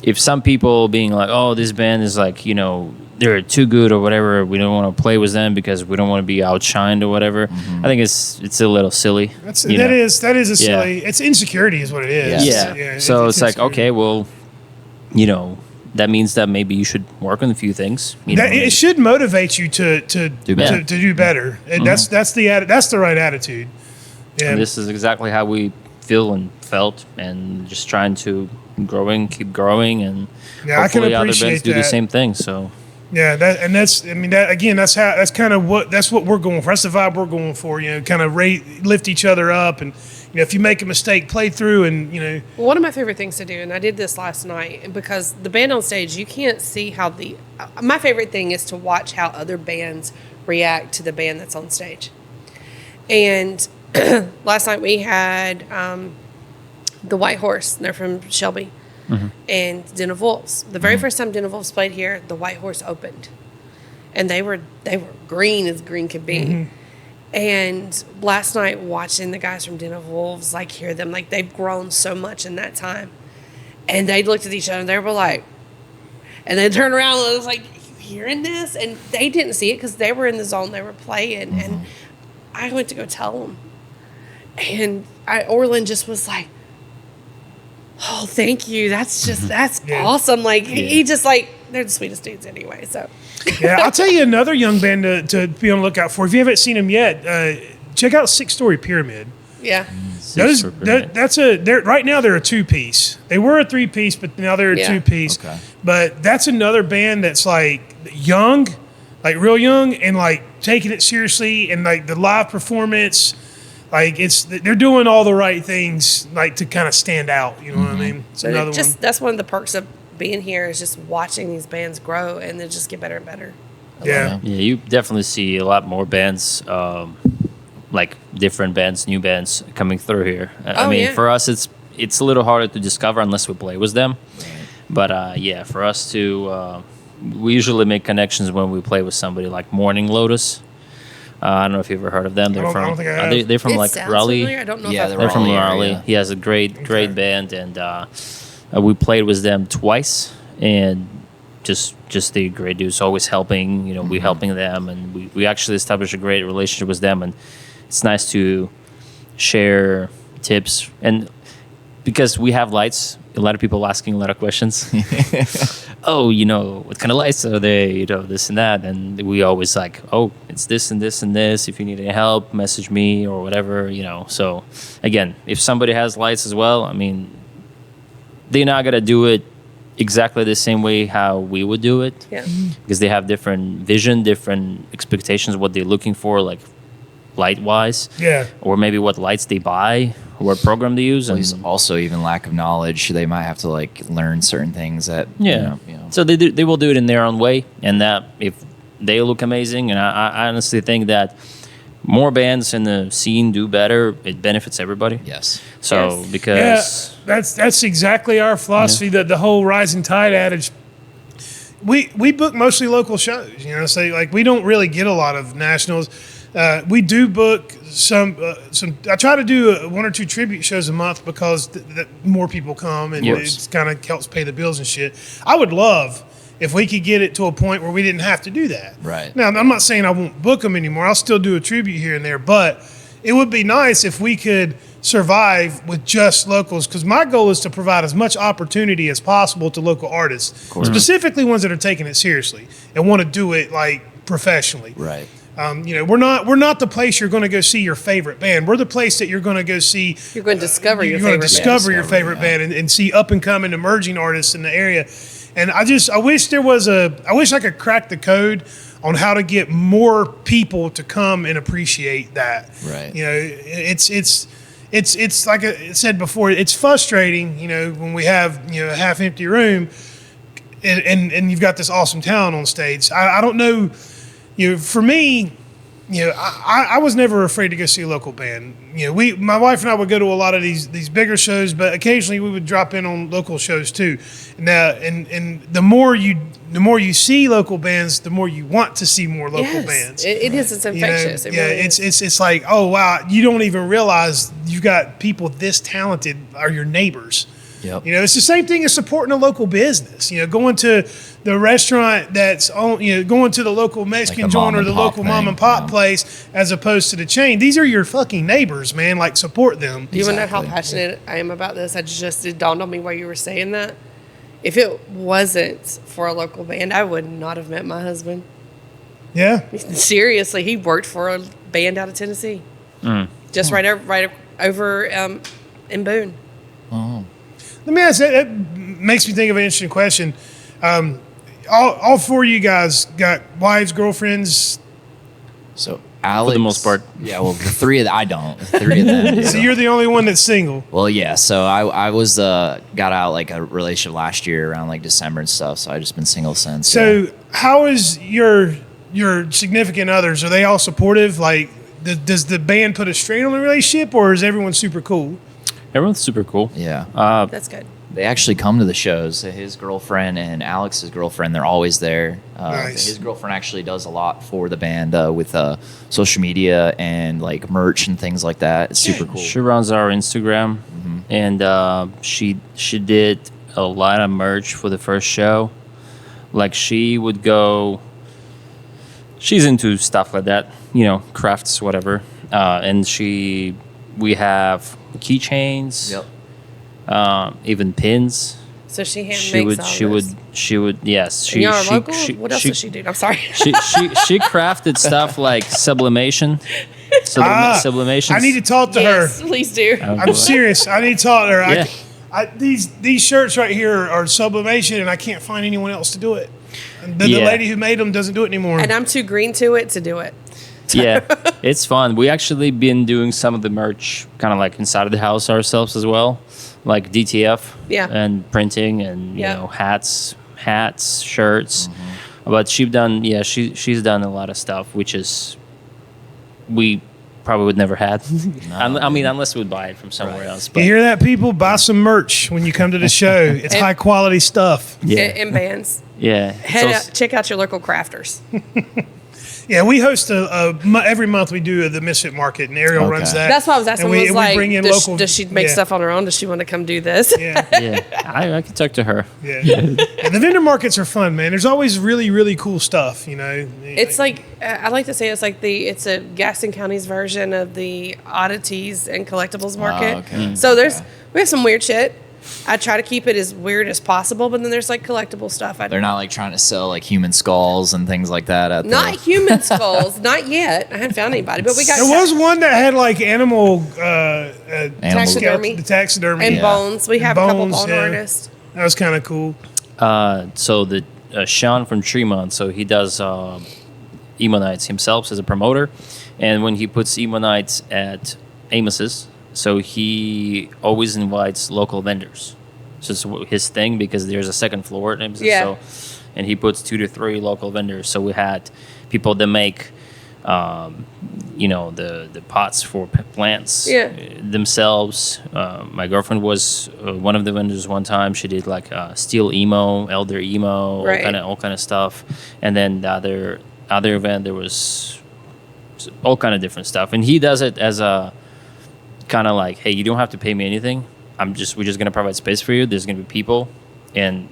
E: if some people being like, oh, this band is like, you know, they're too good or whatever, we don't want to play with them because we don't want to be outshined or whatever.
D: Mm-hmm.
E: I think it's a little silly.
B: That
E: you know?
B: is a
E: Yeah.
B: silly. It's insecurity, is what it is.
E: Yeah. So it's like, okay, well, you know, that means that maybe you should work on a few things. You know,
B: It should motivate you to do
D: better.
B: To do better. And that's the right attitude. Yeah.
E: and this is exactly how we feel and felt, and just trying to keep growing, and
B: Yeah, I can
E: hopefully other
B: appreciate
E: bands do the
B: that.
E: same thing. So
B: Yeah, that's kind of what we're going for. That's the vibe we're going for. Kind of lift each other up, and if you make a mistake, play through, and
C: Well, one of my favorite things to do, and I did this last night, because the band on stage, you can't see how my favorite thing is to watch how other bands react to the band that's on stage. And last night we had the White Horse, and they're from Shelby. And Den of Wolves. The very first time Den of Wolves played here, the White Horse opened, and they were green as green could be. And last night, watching the guys from Den of Wolves, hear them, they've grown so much in that time, and they looked at each other and they were like, and they turned around and it was like, "Are you hearing this?" And they didn't see it because they were in the zone, they were playing, and I went to go tell them, and Orland just was like, "Oh, thank you. That's awesome." He just they're the sweetest dudes anyway. So,
B: yeah, I'll tell you another young band to be on the lookout for. If you haven't seen them yet, check out Six Story Pyramid.
C: yeah,
B: Right now they're a 2-piece. They were a 3-piece, but now they're a 2-piece.
D: Okay.
B: But that's another band that's young, real young, and taking it seriously, and the live performance. They're doing all the right things to kind of stand out. You know what I mean? It's another one.
C: That's one of the perks of being here, is just watching these bands grow and they just get better and better.
B: Yeah.
E: Yeah, you definitely see a lot more bands, different bands, new bands coming through here. I mean, for us, it's a little harder to discover unless we play with them. But for us to, we usually make connections when we play with somebody like Morning Lotus. I don't know if you've ever heard of them. They're
B: I
E: from
B: don't think I have.
E: they're from
C: It sounds
E: Raleigh.
C: familiar. I don't know
D: Yeah,
C: if I've
E: They're
C: heard
E: from
C: of it.
E: Raleigh.
D: area.
E: He has a great band, and we played with them twice, and just the great dudes, always helping. We helping them, and we actually established a great relationship with them, and it's nice to share tips, and because we have lights, a lot of people asking a lot of questions. Oh, what kind of lights are they? This and that, and we always it's this and this and this. If you need any help, message me or whatever. So again, if somebody has lights as well, I mean, they're not gonna do it exactly the same way how we would do it.
C: Yeah.
E: Because they have different vision, different expectations, what they're looking for, light wise.
B: Yeah.
E: Or maybe what lights they buy, what program they use.
D: There's also even lack of knowledge. They might have to learn certain things that
E: So they will do it in their own way, and that if they look amazing, and I honestly think that more bands in the scene do better, it benefits everybody.
D: Yes.
E: So
C: Yes.
E: because
B: That's exactly our philosophy. That the whole rising tide adage. We book mostly local shows. So we don't really get a lot of nationals. We do book some. I try to do 1 or 2 tribute shows a month because more people come, and
E: Yes.
B: it kind of helps pay the bills and shit. I would love if we could get it to a point where we didn't have to do that.
D: Right.
B: Now, I'm not saying I won't book them anymore. I'll still do a tribute here and there, but it would be nice if we could survive with just locals, because my goal is to provide as much opportunity as possible to local artists, specifically ones that are taking it seriously and want to do it professionally.
D: Right.
B: We're not the place you're going to go see your favorite band. We're the place that you're going to go see.
C: You're going to discover your
B: You're going
C: favorite
B: to
C: band.
B: discover your favorite band and see up and coming emerging artists in the area. And I wish I wish I could crack the code on how to get more people to come and appreciate that.
D: Right.
B: It's like I said before, it's frustrating, when we have, a half empty room and you've got this awesome talent on stage. I don't know, for me, I was never afraid to go see a local band. My wife and I would go to a lot of these bigger shows, but occasionally we would drop in on local shows too. Now, and the more you see local bands, the more you want to see more local bands.
C: It is. It's infectious. It really is.
B: It's like, oh wow, you don't even realize you've got people this talented are your neighbors.
D: Yep.
B: It's the same thing as supporting a local business. Going to the restaurant that's on, going to the local Mexican
D: Like a
B: joint or
D: mom
B: the
D: and pop
B: local
D: thing,
B: mom and pop
D: yeah.
B: place, as opposed to the chain. These are your fucking neighbors, man. Support them.
C: Do you want to know how
D: Exactly.
C: passionate I am about this? It dawned on me while you were saying that. If it wasn't for a local band, I would not have met my husband.
B: Yeah.
C: Seriously, he worked for a band out of Tennessee, just right over in Boone.
B: Let me ask that makes me think of an interesting question. all four of you guys got wives, girlfriends.
D: So Alex,
E: the most part.
D: Yeah, well, the three of them, I don't. The three of them.
B: So you're the only one that's single.
D: Well, yeah. So I was got out like a relationship last year around like December and stuff. So I just been single since.
B: So
D: yeah.
B: how is your significant others? Are they all supportive? Like, does the band put a strain on the relationship, or is everyone super cool?
E: Everyone's super cool.
D: Yeah.
C: That's good.
D: They actually come to the shows. His girlfriend and Alex's girlfriend, they're always there.
B: Nice.
D: His girlfriend actually does a lot for the band with social media and like merch and things like that. It's super cool.
E: She runs our Instagram, and she did a lot of merch for the first show. Like she would go. She's into stuff like that, crafts, whatever. And we have keychains.
D: Yep.
E: Even pins.
C: So she hand
E: She
C: makes
E: would.
C: all
E: She
C: this.
E: would. She would. Yes.
C: And y'all are local? What else does she do? I'm sorry.
E: She crafted stuff like sublimation. Sublimation.
B: I need to talk to
C: Yes,
B: her.
C: please do.
B: I'm serious. I need to talk to her.
E: Yeah.
B: These shirts right here are sublimation, and I can't find anyone else to do it. And the
E: Yeah.
B: lady who made them doesn't do it anymore.
C: And I'm too green to it to do it.
E: Yeah, it's fun. We actually been doing some of the merch kind of like inside of the house ourselves as well, like DTF.
C: Yeah.
E: And printing and
C: Yeah.
E: hats, shirts. But she's done a lot of stuff, which is we probably would never had. I mean, unless we'd buy it from somewhere else.
B: You
E: But
B: hear that, people? Buy some merch when you come to the show. It's
C: And-
B: high quality stuff.
E: yeah,
C: In bands.
E: yeah.
C: Check out your local crafters.
B: Yeah, we host every month we do the Misfit Market, and Ariel runs that.
C: That's why I was asking.
B: And we,
C: Was
B: and
C: like,
B: we bring in
C: does,
B: local.
C: does she make
B: yeah,
C: stuff on her own? Does she want to come do this?
B: Yeah,
E: yeah, I can talk to her.
B: yeah. And the vendor markets are fun, man. There's always really, really cool stuff.
C: It's like I like to say it's a Gaston County's version of the oddities and collectibles market.
D: okay.
C: So we have some weird shit. I try to keep it as weird as possible, but then there's like collectible stuff.
D: They're not like trying to sell like human skulls and things like that. At
C: Not human skulls, not yet. I haven't found anybody, but we got
B: there was one that had like animal
C: Taxidermy.
B: the taxidermy
C: and
D: Yeah.
C: bones. We
B: And
C: have a couple
B: bones,
C: bone
B: yeah.
C: artists.
B: That was kind of cool.
E: So the Sean from Tremont, so he does emo nights himself as a promoter, and when he puts emo nights at Amos's, so he always invites local vendors. So it's his thing because there's a second floor at Amos's.
C: Yeah.
E: So, and he puts 2 to 3 local vendors. So we had people that make, the pots for plants themselves. My girlfriend was one of the vendors one time. She did like steel emo, elder emo,
C: Right.
E: all kind of stuff. And then the other event there was all kind of different stuff. And he does it as a kind of like, hey, you don't have to pay me anything. We're just gonna provide space for you. There's gonna be people, and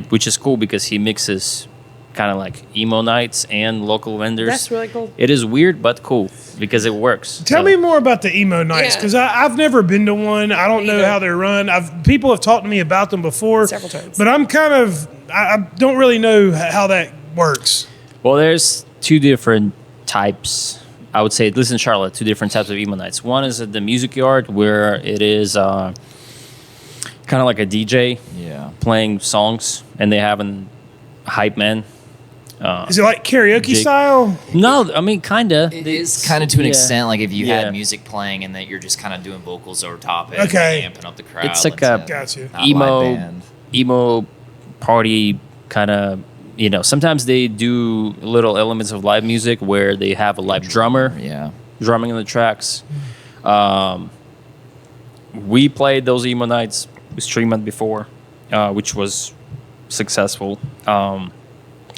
E: which is cool because he mixes kind of like emo nights and local vendors.
C: That's really cool.
E: It is weird but cool because it works.
B: Tell
E: So-
B: me more about the emo nights,
C: Yeah.
B: because I've never been to one. I don't
C: Me
B: know
C: either.
B: how they're run. People have talked to me about them before
C: Several times.
B: but I'm kind of I don't really know how that works.
E: Well, there's 2 different types. I would say, at least in Charlotte, 2 different types of emo nights. One is at the Music Yard, where it is kind of like a DJ
D: Yeah.
E: playing songs, and they have a hype man.
B: Is it like karaoke
E: Jake-
B: style?
E: No, I mean, kind of.
D: It is kind of to an
E: Yeah.
D: extent like if you
E: Yeah.
D: had music playing and that you're just kind of doing vocals over top it,
B: Okay.
D: amping up the crowd.
E: It's like a
B: Gotcha.
D: not
E: emo
D: live band.
E: emo party kind of. Sometimes they do little elements of live music where they have a live drummer
D: Yeah.
E: drumming on the tracks. We played those emo nights with Tremont before, which was successful. And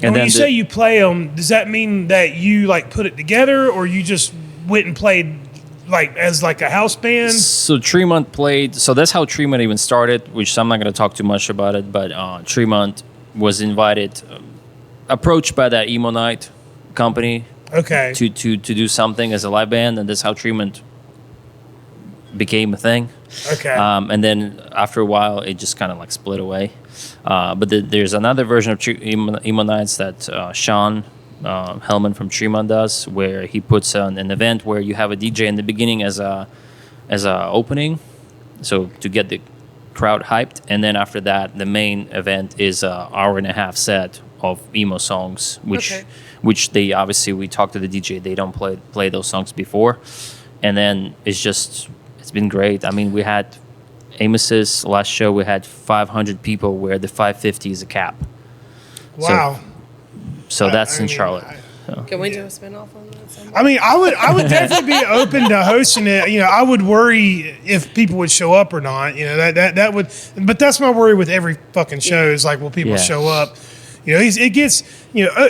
B: When
E: then
B: you say you play them, does that mean that you like put it together, or you just went and played like as like a house band?
E: so Tremont played. So that's how Tremont even started, which I'm not going to talk too much about it. But Tremont was invited, approached by that emo night company
B: Okay.
E: to do something as a live band, and that's how Tremont became a thing.
B: Okay.
E: And then after a while, it just kind of like split away. But there's another version of emo nights that Sean Hellman from Tremont does, where he puts on an event where you have a DJ in the beginning as a opening, so to get the crowd hyped, and then after that, the main event is a hour and a half set of emo songs, which they obviously, we talked to the DJ, they don't play those songs before, and then it's been great. I mean, we had Amos's last show, we had 500 people, where the 550 is a cap.
B: Wow.
E: So that's in
B: mean,
E: Charlotte.
C: Can we do a spin-off on that someday?
B: I mean, I would definitely be open to hosting it. You know, I would worry if people would show up or not. You know, that would, but that's my worry with every fucking show is like, will people show up? You know, it gets, you know,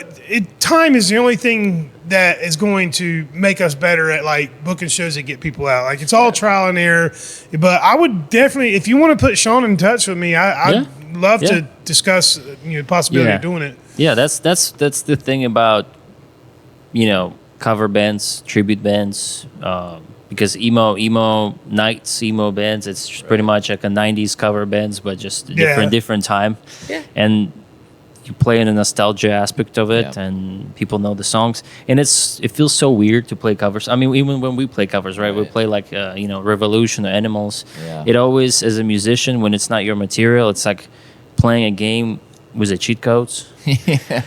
B: time is the only thing that is going to make us better at like booking shows that get people out. Like it's all trial and error. But I would definitely, if you want to put Sean in touch with me, I'd love to discuss, you know, the possibility of doing it.
E: Yeah, that's the thing about, you know, cover bands, tribute bands, because emo nights, emo bands, it's pretty much like a 90s cover bands, but just different time.
C: Yeah.
E: And you play in a nostalgia aspect of it, and people know the songs, and it feels so weird to play covers. I mean, even when we play covers, right? We play like you know, Revolution or Animals.
D: Yeah.
E: It always, as a musician, when it's not your material, it's like playing a game with the cheat codes.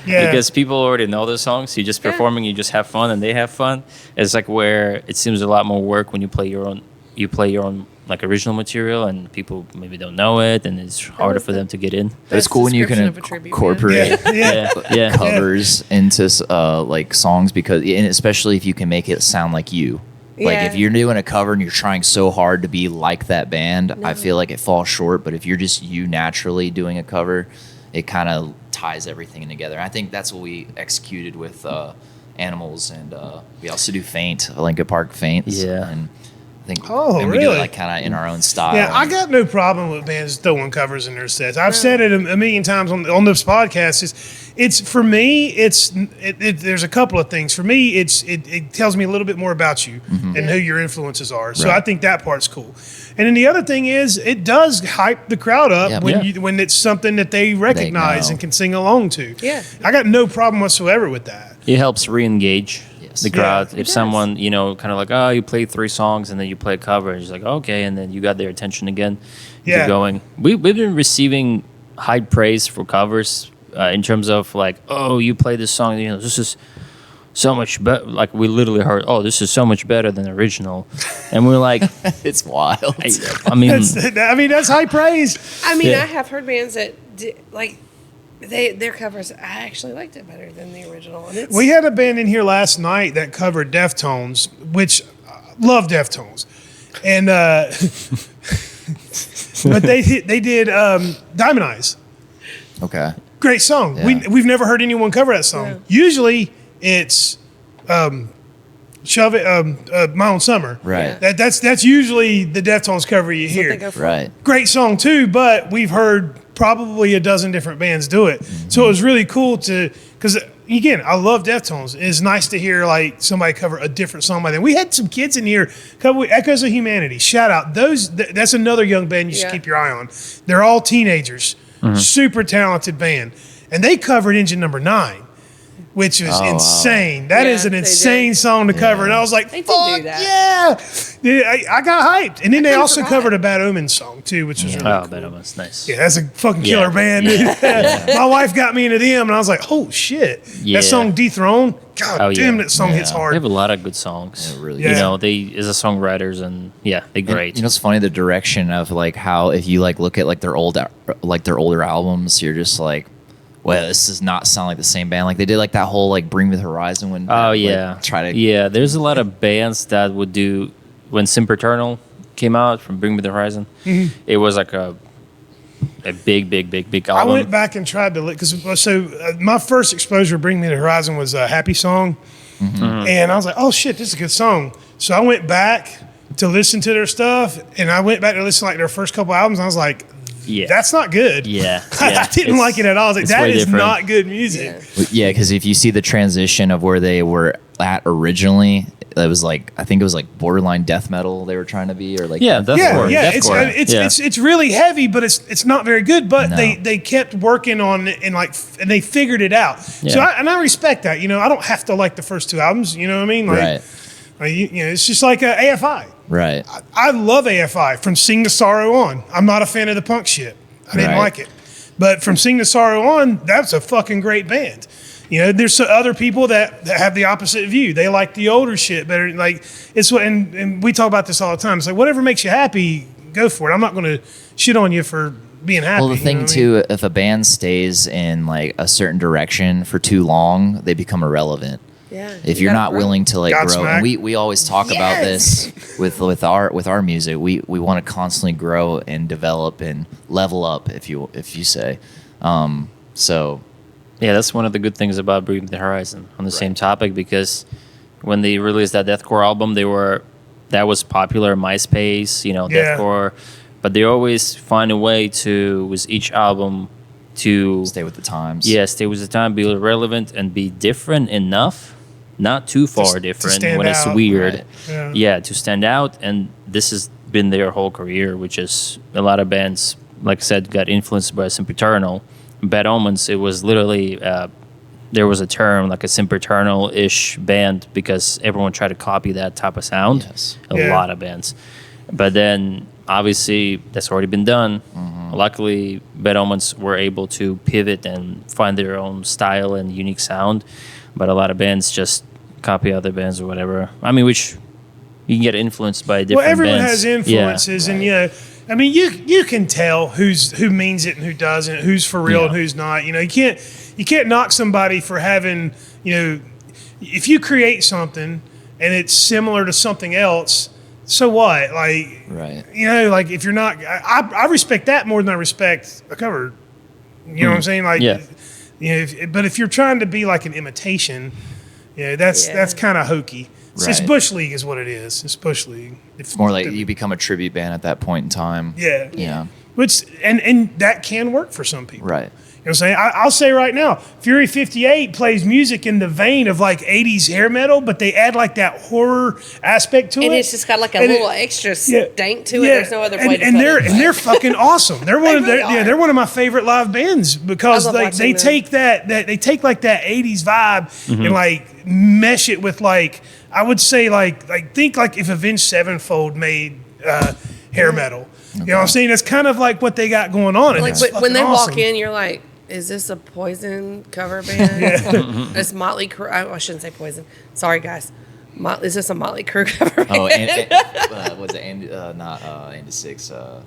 E: Because people already know the songs. You're just performing, you just have fun, and they have fun. It's like where it seems a lot more work when you play your own like original material, and people maybe don't know it, and it's harder for them to get in.
D: But it's cool when you can incorporate covers into like songs, because, and especially if you can make it sound like you. Like if you're doing a cover and you're trying so hard to be like that band, I feel like it falls short. But if you're just you naturally doing a cover, it kind of ties everything together. I think that's what we executed with Animals, and we also do Faint, Lincoln Park Faints.
E: Yeah.
D: And I think
B: Oh,
D: we do it
B: really?
D: like kind of in our own style.
B: Yeah, I got no problem with bands throwing covers in their sets. I've said it a million times on this podcast. It's for me. There's a couple of things. For me, it tells me a little bit more about you and who your influences are. So I think that part's cool. And then the other thing is, it does hype the crowd up when it's something that they recognize and can sing along to.
C: Yeah.
B: I got no problem whatsoever with that.
E: It helps re-engage the crowd.
B: Yeah,
E: if someone, you know, kind of like, oh, you played 3 songs and then you play a cover, and it's like, okay, and then you got their attention again.
B: Yeah.
E: You're going. We've been receiving high praise for covers in terms of like, oh, you play this song, you know, this is so much better. Like we literally heard, oh, this is so much better than the original, and we're like,
D: It's wild.
E: I mean,
B: That's high praise.
C: I mean, I have heard bands that like their covers. I actually liked it better than the original. And
B: We had a band in here last night that covered Deftones, which love Deftones, and but they did Diamond Eyes.
D: Okay.
B: Great song.
D: Yeah.
B: We've never heard anyone cover that song.
C: Yeah.
B: Usually it's Shove It, My Own Summer.
D: Right.
B: That's usually the Deftones cover you
C: That's what
B: hear.
C: they go for.
D: Right.
B: Great song too, but we've heard probably a dozen different bands do it. So it was really cool because again, I love Deftones. It's nice to hear like somebody cover a different song by them. We had some kids in here cover Echoes of Humanity. Shout out that's another young band you should keep your eye on. They're all teenagers, super talented band, and they covered Engine Number 9. Which was insane. That is an
C: they
B: insane
C: did.
B: song to cover. And I was like,
C: They did
B: fuck
C: do that.
B: yeah. Dude, I got hyped. And then they
C: kinda
B: also
C: forgot.
B: covered a Bad Omens song, too, which was really
E: oh,
B: cool.
E: that was nice.
B: Yeah, that's a fucking killer band, dude. My wife got me into them, and I was like, oh, shit.
E: Yeah.
B: That song, Dethrone, God
E: Oh,
B: damn,
E: yeah.
B: that song hits
E: They
B: hard.
E: have a lot of good songs.
D: Yeah, really
B: Yeah.
E: You know, they as a songwriters, and they're great.
D: You know, it's funny, the direction of like how, if you like look at like their older albums, you're just like, well, this does not sound like the same band. Like they did like that whole like Bring Me the Horizon when
E: There's a lot of bands that would do when Sempiternal came out from Bring Me the Horizon. It was like a big
B: I
E: album.
B: went back and tried to look, because my first exposure to Bring Me the Horizon was a Happy Song. And I was like, oh, shit, this is a good song. So I went back to listen to their stuff, and I went back to listen to like their first couple albums, and I was like, that's not good.
E: Yeah.
B: I didn't like it at all. I was like,
E: it's
B: that
E: way
B: is
E: different.
B: not good music.
D: Yeah, because if you see the transition of where they were at originally, it was like, I think it was like borderline death metal they were trying to be, or like
E: deathcore.
B: It's really heavy, but it's not very good. But
D: No.
B: they kept working on it, and they figured it out. So
E: Yeah.
B: I respect that. You know, I don't have to like the first 2 albums. You know what I mean? Like,
D: Right.
B: like, it's just like AFI.
D: Right.
B: I love AFI from Sing to Sorrow On. I'm not a fan of the punk shit. I didn't
D: Right.
B: like it. But from Sing to Sorrow On, that's a fucking great band. You know, there's other people that have the opposite view. They like the older shit better. Like, it's what, and we talk about this all the time. It's like, whatever makes you happy, go for it. I'm not going to shit on you for being happy.
D: Well, the
B: you
D: thing
B: know what I
D: too,
B: mean?
D: if a band stays in like a certain direction for too long, they become irrelevant.
C: Yeah.
D: If
C: you
D: you're
C: gotta
D: not
C: grow.
D: willing to like grow,
B: Godsmack.
D: and we always talk about
C: Yes.
D: this with our music. We want to constantly grow and develop and level up, if you say. So
E: Yeah, that's one of the good things about Breathing the Horizon on the same topic, because when they released that deathcore album, that was popular, MySpace,
B: Yeah.
E: deathcore, but they always find a way to, with each album, to
D: stay with the times.
E: stay with the time, be relevant, and be different enough, not too far
B: to
E: different
B: stand
E: when it's
B: out.
E: weird.
D: Right.
B: Yeah.
E: Yeah, to stand out, and this has been their whole career, which is a lot of bands, like I said, got influenced by Sempiternal. Bad Omens, it was literally there was a term like a Sempiternal-ish band because everyone tried to copy that type of sound.
D: Yes.
E: A
B: Yeah.
E: lot of bands, but then obviously that's already been done. Luckily, Bad Omens were able to pivot and find their own style and unique sound, but a lot of bands just copy other bands or whatever. I mean, which you can get influenced by different
B: Well, everyone
E: bands.
B: has influences, and I mean, you can tell who means it and who doesn't, who's for real
E: Yeah.
B: and who's not. You can't knock somebody for having, if you create something and it's similar to something else, so what? Like,
D: Right.
B: like if you're not, I respect that more than I respect a cover. You know what I'm saying? Like,
E: Yeah.
B: but if you're trying to be like an imitation, that's kind of hokey. It's
D: Right.
B: Bush League is what it is. It's Bush League.
D: It's more like you become a tribute band at that point in time.
B: Yeah.
D: Yeah.
B: Which and that can work for some people.
D: Right.
B: You know what I'm saying? I'll say right now, Fury 58 plays music in the vein of like 80s hair metal, but they add like that horror aspect to it.
C: And it's just got like a
B: And
C: little
B: it-
C: extra
B: yeah,
C: stank to it. There's no other way to
B: and
C: put
B: they're
C: it.
B: and they're fucking awesome. They're one of
C: really
B: their, they're one of my favorite live bands because
C: I love
B: they
C: watching them.
B: take that they take like that 80s vibe
E: Mm-hmm.
B: and like mesh it with like I would say like think like if Avenged Sevenfold made hair metal. You know what I'm saying? It's kind of like what they got going on. and
C: Like
B: it's
C: but when
B: fucking
C: they walk
B: awesome.
C: in, you're like, is this a Poison cover band? It's Motley Crue. I shouldn't say Poison. Sorry, guys. Is this a Motley Crue cover band?
D: Oh, and was it Andy? Not Andy Six. The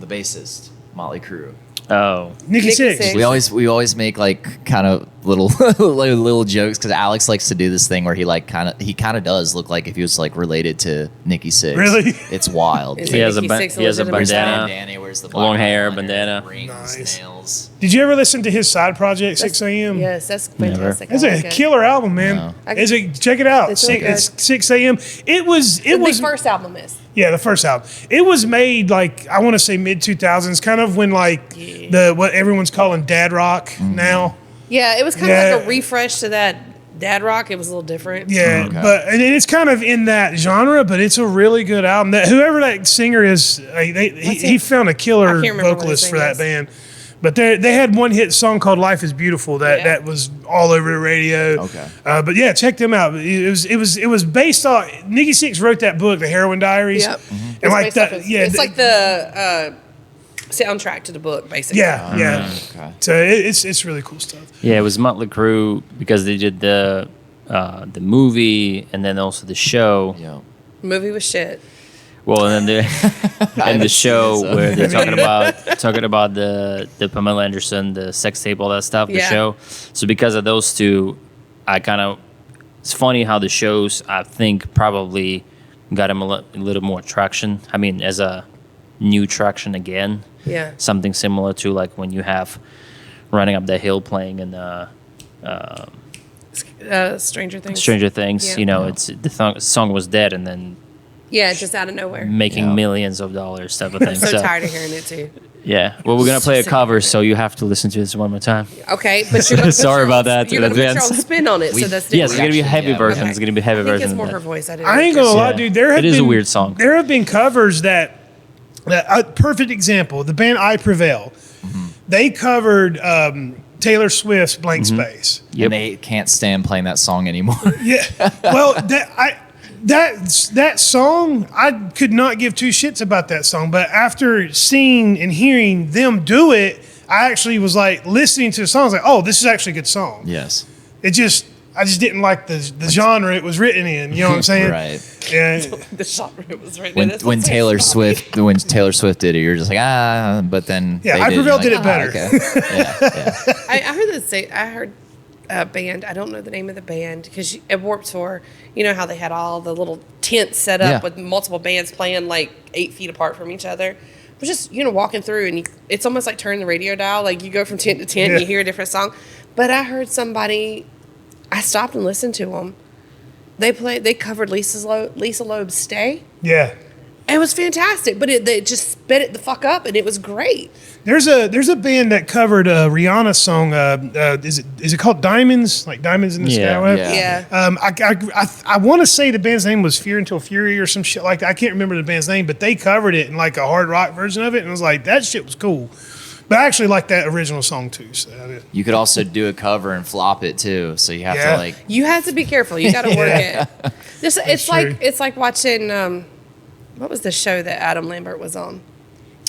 D: bassist, Motley Crue.
E: Oh,
B: Nikki
C: Nikki
B: Sixx.
C: Sixx.
D: We always make like kind of little little jokes because Alex likes to do this thing where he kind of does look like if he was like related to Nikki Sixx.
B: Really?
D: It's wild.
C: Is
E: He has a
C: Nikki
E: ba-
C: Sixx
E: he has a
C: legitimate
E: bandana.
C: band?
D: Bandana, wears the
E: Long
D: black
E: hair,
D: eyeliner,
E: bandana.
D: rings,
B: Nice.
D: nails.
B: Did you ever listen to his side project, 6 a.m.?
C: Yes, that's fantastic.
B: It's
C: I
B: a
C: like it.
B: killer album, man.
D: No.
B: Check it out.
C: It's really
B: It's
C: good.
B: 6 a.m. It was
C: The first album is.
B: yeah, the first album. It was made like I want to say mid 2000s, kind of when like what everyone's calling dad rock now.
C: Yeah, it was kind of
B: Yeah.
C: like a refresh to that Dad Rock. It was a little different.
B: Yeah,
D: Okay.
B: but and it's kind of in that genre, but it's a really good album. That whoever that singer is, he found a killer
C: I can't remember what his
B: vocalist for
C: name
B: that
C: is.
B: band. But they had one hit song called "Life Is Beautiful" that
C: Yeah.
B: was all over the radio.
D: Okay.
B: But yeah, check them out. It was based on Nikki Sixx wrote that book, The Heroin Diaries.
C: Yep.
B: And
C: It's
B: like
C: based off
B: that,
C: his-
B: yeah,
C: it's like the soundtrack to the book, basically.
B: yeah.
D: Okay.
B: So it's really cool stuff.
E: yeah, it was Motley Crue because they did the movie and then also the show.
D: Yeah.
C: Movie was shit.
E: Well, and then and the show where they're talking about the Pamela Anderson, the sex tape, all that stuff. The
C: Yeah.
E: show. So because of those two, it's funny how the shows I think probably got him a little more traction. I mean, as a new traction again.
C: Yeah.
E: Something similar to like when you have Running Up That Hill playing in
C: Stranger Things.
E: Stranger Things.
C: Yeah.
E: You know, it's the song was dead and then
C: Yeah, just out of nowhere.
E: making
D: Yeah.
E: millions of dollars type of thing.
C: I'm so tired of hearing it too.
E: Yeah. Well, we're gonna play a
C: Sick
E: cover,
C: of it.
E: so you have to listen to this one more time.
C: Okay, but you're gonna put
E: Sorry
C: your
E: about
C: own-
E: that
C: You're
E: in
C: gonna put your
E: advance.
C: own spin on it, so that's
E: Yes, it's gonna be a
D: actually,
E: heavy
D: yeah,
E: version.
C: okay.
E: It's gonna be a heavy
C: I think
E: version.
C: it's more
E: of
C: her
E: that.
C: voice. I didn't.
B: I ain't gonna lie,
E: Yeah.
B: dude. There have
E: It is a
B: been,
E: weird song.
B: There have been covers that a perfect example. The band I Prevail, they covered Taylor Swift's "Blank
E: Mm-hmm.
B: Space."
E: Yep.
D: And they can't stand playing that song anymore.
B: Yeah, well, that song, I could not give two shits about that song. But after seeing and hearing them do it, I actually was like listening to the song. I was like, oh, this is actually a good song.
D: Yes.
B: I just didn't like the genre it was written in. You know what I'm saying?
D: Right.
B: Yeah.
C: The genre it was right in.
D: When Taylor Swift did it, you're just like, but then
B: Yeah,
D: they
B: I
D: did,
B: Prevail
D: you're
B: did it better.
D: okay. Yeah.
C: I heard this. I heard a band. I don't know the name of the band because at Warped Tour, you know how they had all the little tents set up
D: Yeah.
C: with multiple bands playing like 8 feet apart from each other. It was just walking through, and it's almost like turning the radio dial. Like you go from tent to tent, and you hear a different song. But I heard somebody. I stopped and listened to them. They covered Lisa Loeb's "Stay."
B: Yeah.
C: It was fantastic, but they just sped it the fuck up, and it was great.
B: There's a band that covered a Rihanna song. Is it called Diamonds? Like Diamonds in the Sky?
D: Yeah.
B: I want to say the band's name was Fear Until Fury or some shit like that. I can't remember the band's name, but they covered it in like a hard rock version of it, and I was like, that shit was cool. But I actually like that original song too. So
D: You could also do a cover and flop it too. So you have to like.
C: You have to be careful. You got to work it. It's
B: true.
C: like watching. What was the show that Adam Lambert was on?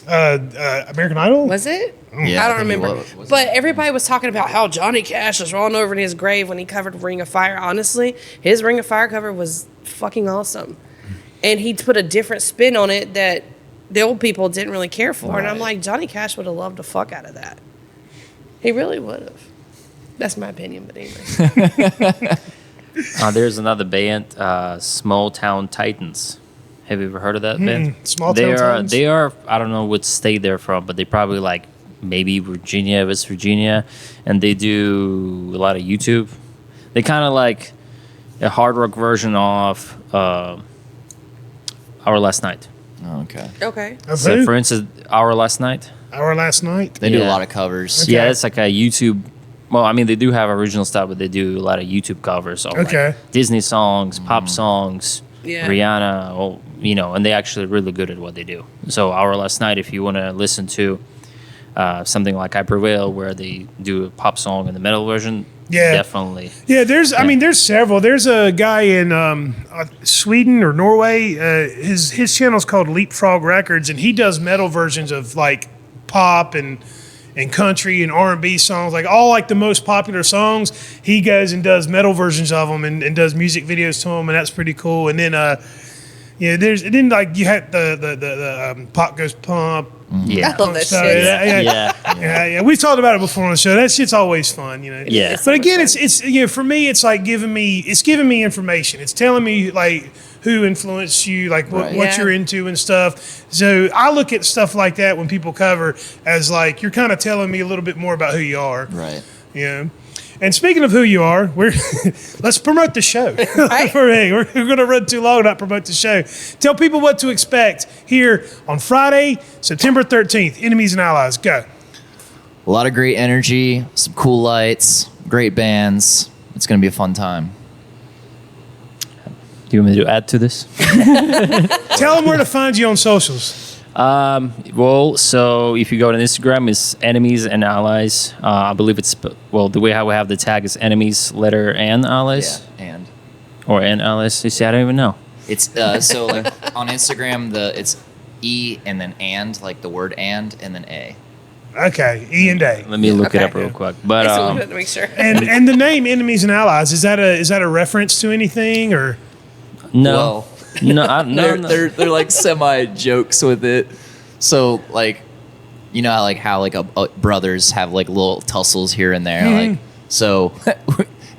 B: American Idol?
C: Was it?
D: Yeah,
C: I don't
D: think it
C: remember.
D: was.
C: But everybody was talking about how Johnny Cash was rolling over in his grave when he covered Ring of Fire. Honestly, his Ring of Fire cover was fucking awesome. And he put a different spin on it that the old people didn't really care for. And I'm
D: Right.
C: like, Johnny Cash would have loved the fuck out of that. He really would have. That's my opinion, but anyway.
E: There's another band, Small Town Titans. Have you ever heard of that band?
B: Small Town Titans?
E: They are. I don't know what state they're from, but they probably like maybe Virginia, West Virginia, and they do a lot of YouTube. They kind of like a hard rock version of Our Last Night.
D: Oh, okay.
C: Okay.
B: Of
E: So,
B: who?
E: for instance, Our Last Night.
B: Our Last Night?
D: They do a
E: Yeah.
D: lot of covers.
B: Okay.
E: Yeah, it's like a YouTube. Well, I mean, they do have original stuff, but they do a lot of YouTube covers of
B: Okay.
E: like Disney songs, pop songs,
C: Yeah.
E: Rihanna, and they're actually really good at what they do. So, Our Last Night, if you want to listen to something like I Prevail, where they do a pop song in the metal version,
B: Yeah.
E: definitely.
B: Yeah, there's several. There's a guy in Sweden or Norway. His channel's called Leapfrog Records, and he does metal versions of like pop and country and R&B songs, like all like the most popular songs. He goes and does metal versions of them and does music videos to them, and that's pretty cool. And then you had the Pop Goes Pump.
E: Yeah.
C: I love that
B: So,
C: shit.
B: yeah. We've talked about it before on the show. That shit's always fun,
E: Yeah.
B: But again, it's for me, it's like giving me information. It's telling me like who influenced you, like what
C: Yeah.
B: you're into and stuff. So I look at stuff like that when people cover as like you're kind of telling me a little bit more about who you are.
D: Right.
B: Yeah. And speaking of who you are, let's promote the show.
C: Right.
B: We're going to run too long, not promote the show. Tell people what to expect here on Friday, September 13th. Enemies and Allies. Go.
D: A lot of great energy, some cool lights, great bands. It's going to be a fun time.
E: Do you want me to add to this?
B: Tell them where to find you on socials.
E: Well, so if you go to Instagram, it's Enemies and Allies. I believe it's the way how we have the tag is Enemies letter and Allies
D: And
E: or and Allies. You see, I don't even know.
D: it's so like on Instagram it's E and then like the word and then A.
B: Okay, E and A.
E: Let me look it
C: Okay.
E: up real quick. But
C: I still wanted to make sure.
B: And the name Enemies and Allies, is that a reference to anything or?
E: no, no.
D: They're like semi jokes with it. So like, you know how brothers have like little tussles here and there. Like so,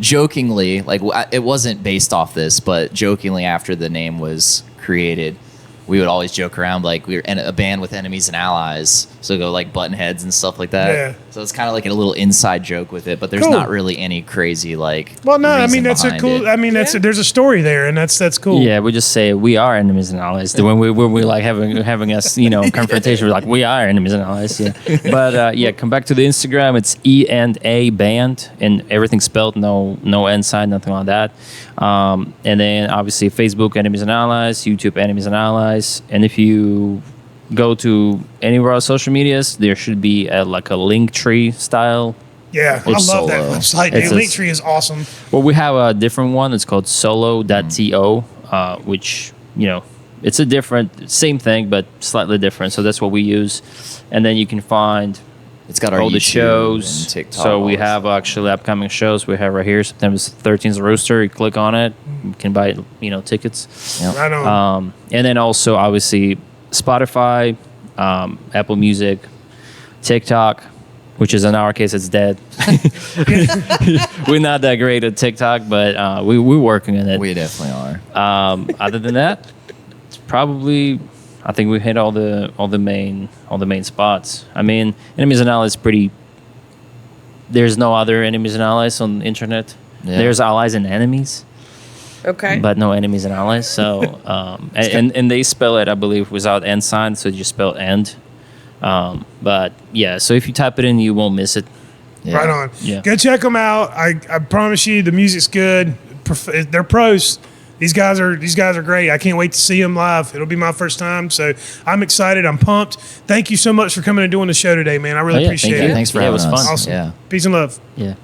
D: jokingly, like it wasn't based off this, but jokingly after the name was created, we would always joke around like we were in a band with Enemies and Allies, so go like button heads and stuff like that.
B: Yeah.
D: So it's kind of like a little inside joke with it, but there's
B: Cool.
D: not really any crazy like.
B: Well, no, I
D: reason
B: mean that's a
D: behind
B: cool.
D: it.
B: I mean there's a story there, and that's cool.
E: Yeah, we just say we are enemies and allies. When we like having us, confrontation, we're like we are enemies and allies. Yeah, but come back to the Instagram. It's E&A band, and everything spelled, no N sign, nothing like that. And then obviously Facebook Enemies and Allies, YouTube Enemies and Allies, and if you go to any of our social medias, there should be a link tree style.
B: Yeah, I
D: It's
B: love that
D: solo.
B: website.
E: It's
B: Dude,
E: a-
B: Linktree is awesome.
E: Well, we have a different one. It's called solo.to. which it's a different, same thing but slightly different. So that's what we use, and then you can find
D: It's got our
E: all the
D: YouTube
E: shows.
D: and TikTok.
E: So we
D: all
E: have
D: this.
E: actually upcoming shows. We have right here September 13th Rooster. You click on it, you can buy tickets.
D: Yep.
B: Right on.
E: And then also obviously Spotify, Apple Music, TikTok, which is in our case it's dead. We're not that great at TikTok, but we're working on it.
D: We definitely are.
E: Other than that, it's probably, I think we hit all the main spots. I mean, Enemies and Allies is pretty. There's no other Enemies and Allies on the internet.
D: Yeah.
E: There's allies and enemies,
C: Okay.
E: but no enemies and allies. So and they spell it, I believe, without end sign, so you spell end. But yeah, so if you type it in, you won't miss it.
D: Yeah.
B: Right on.
E: Yeah.
B: Go check them out. I promise you, the music's good. They're pros. These guys are great. I can't wait to see them live. It'll be my first time, so I'm excited. I'm pumped. Thank you so much for coming and doing the show today, man. I really
E: Oh, yeah,
B: appreciate
E: thank
B: it.
E: you.
D: Thanks for
E: Yeah, it
D: having
E: was
D: us.
E: fun.
B: Awesome.
D: Yeah.
B: Peace and love.
E: Yeah.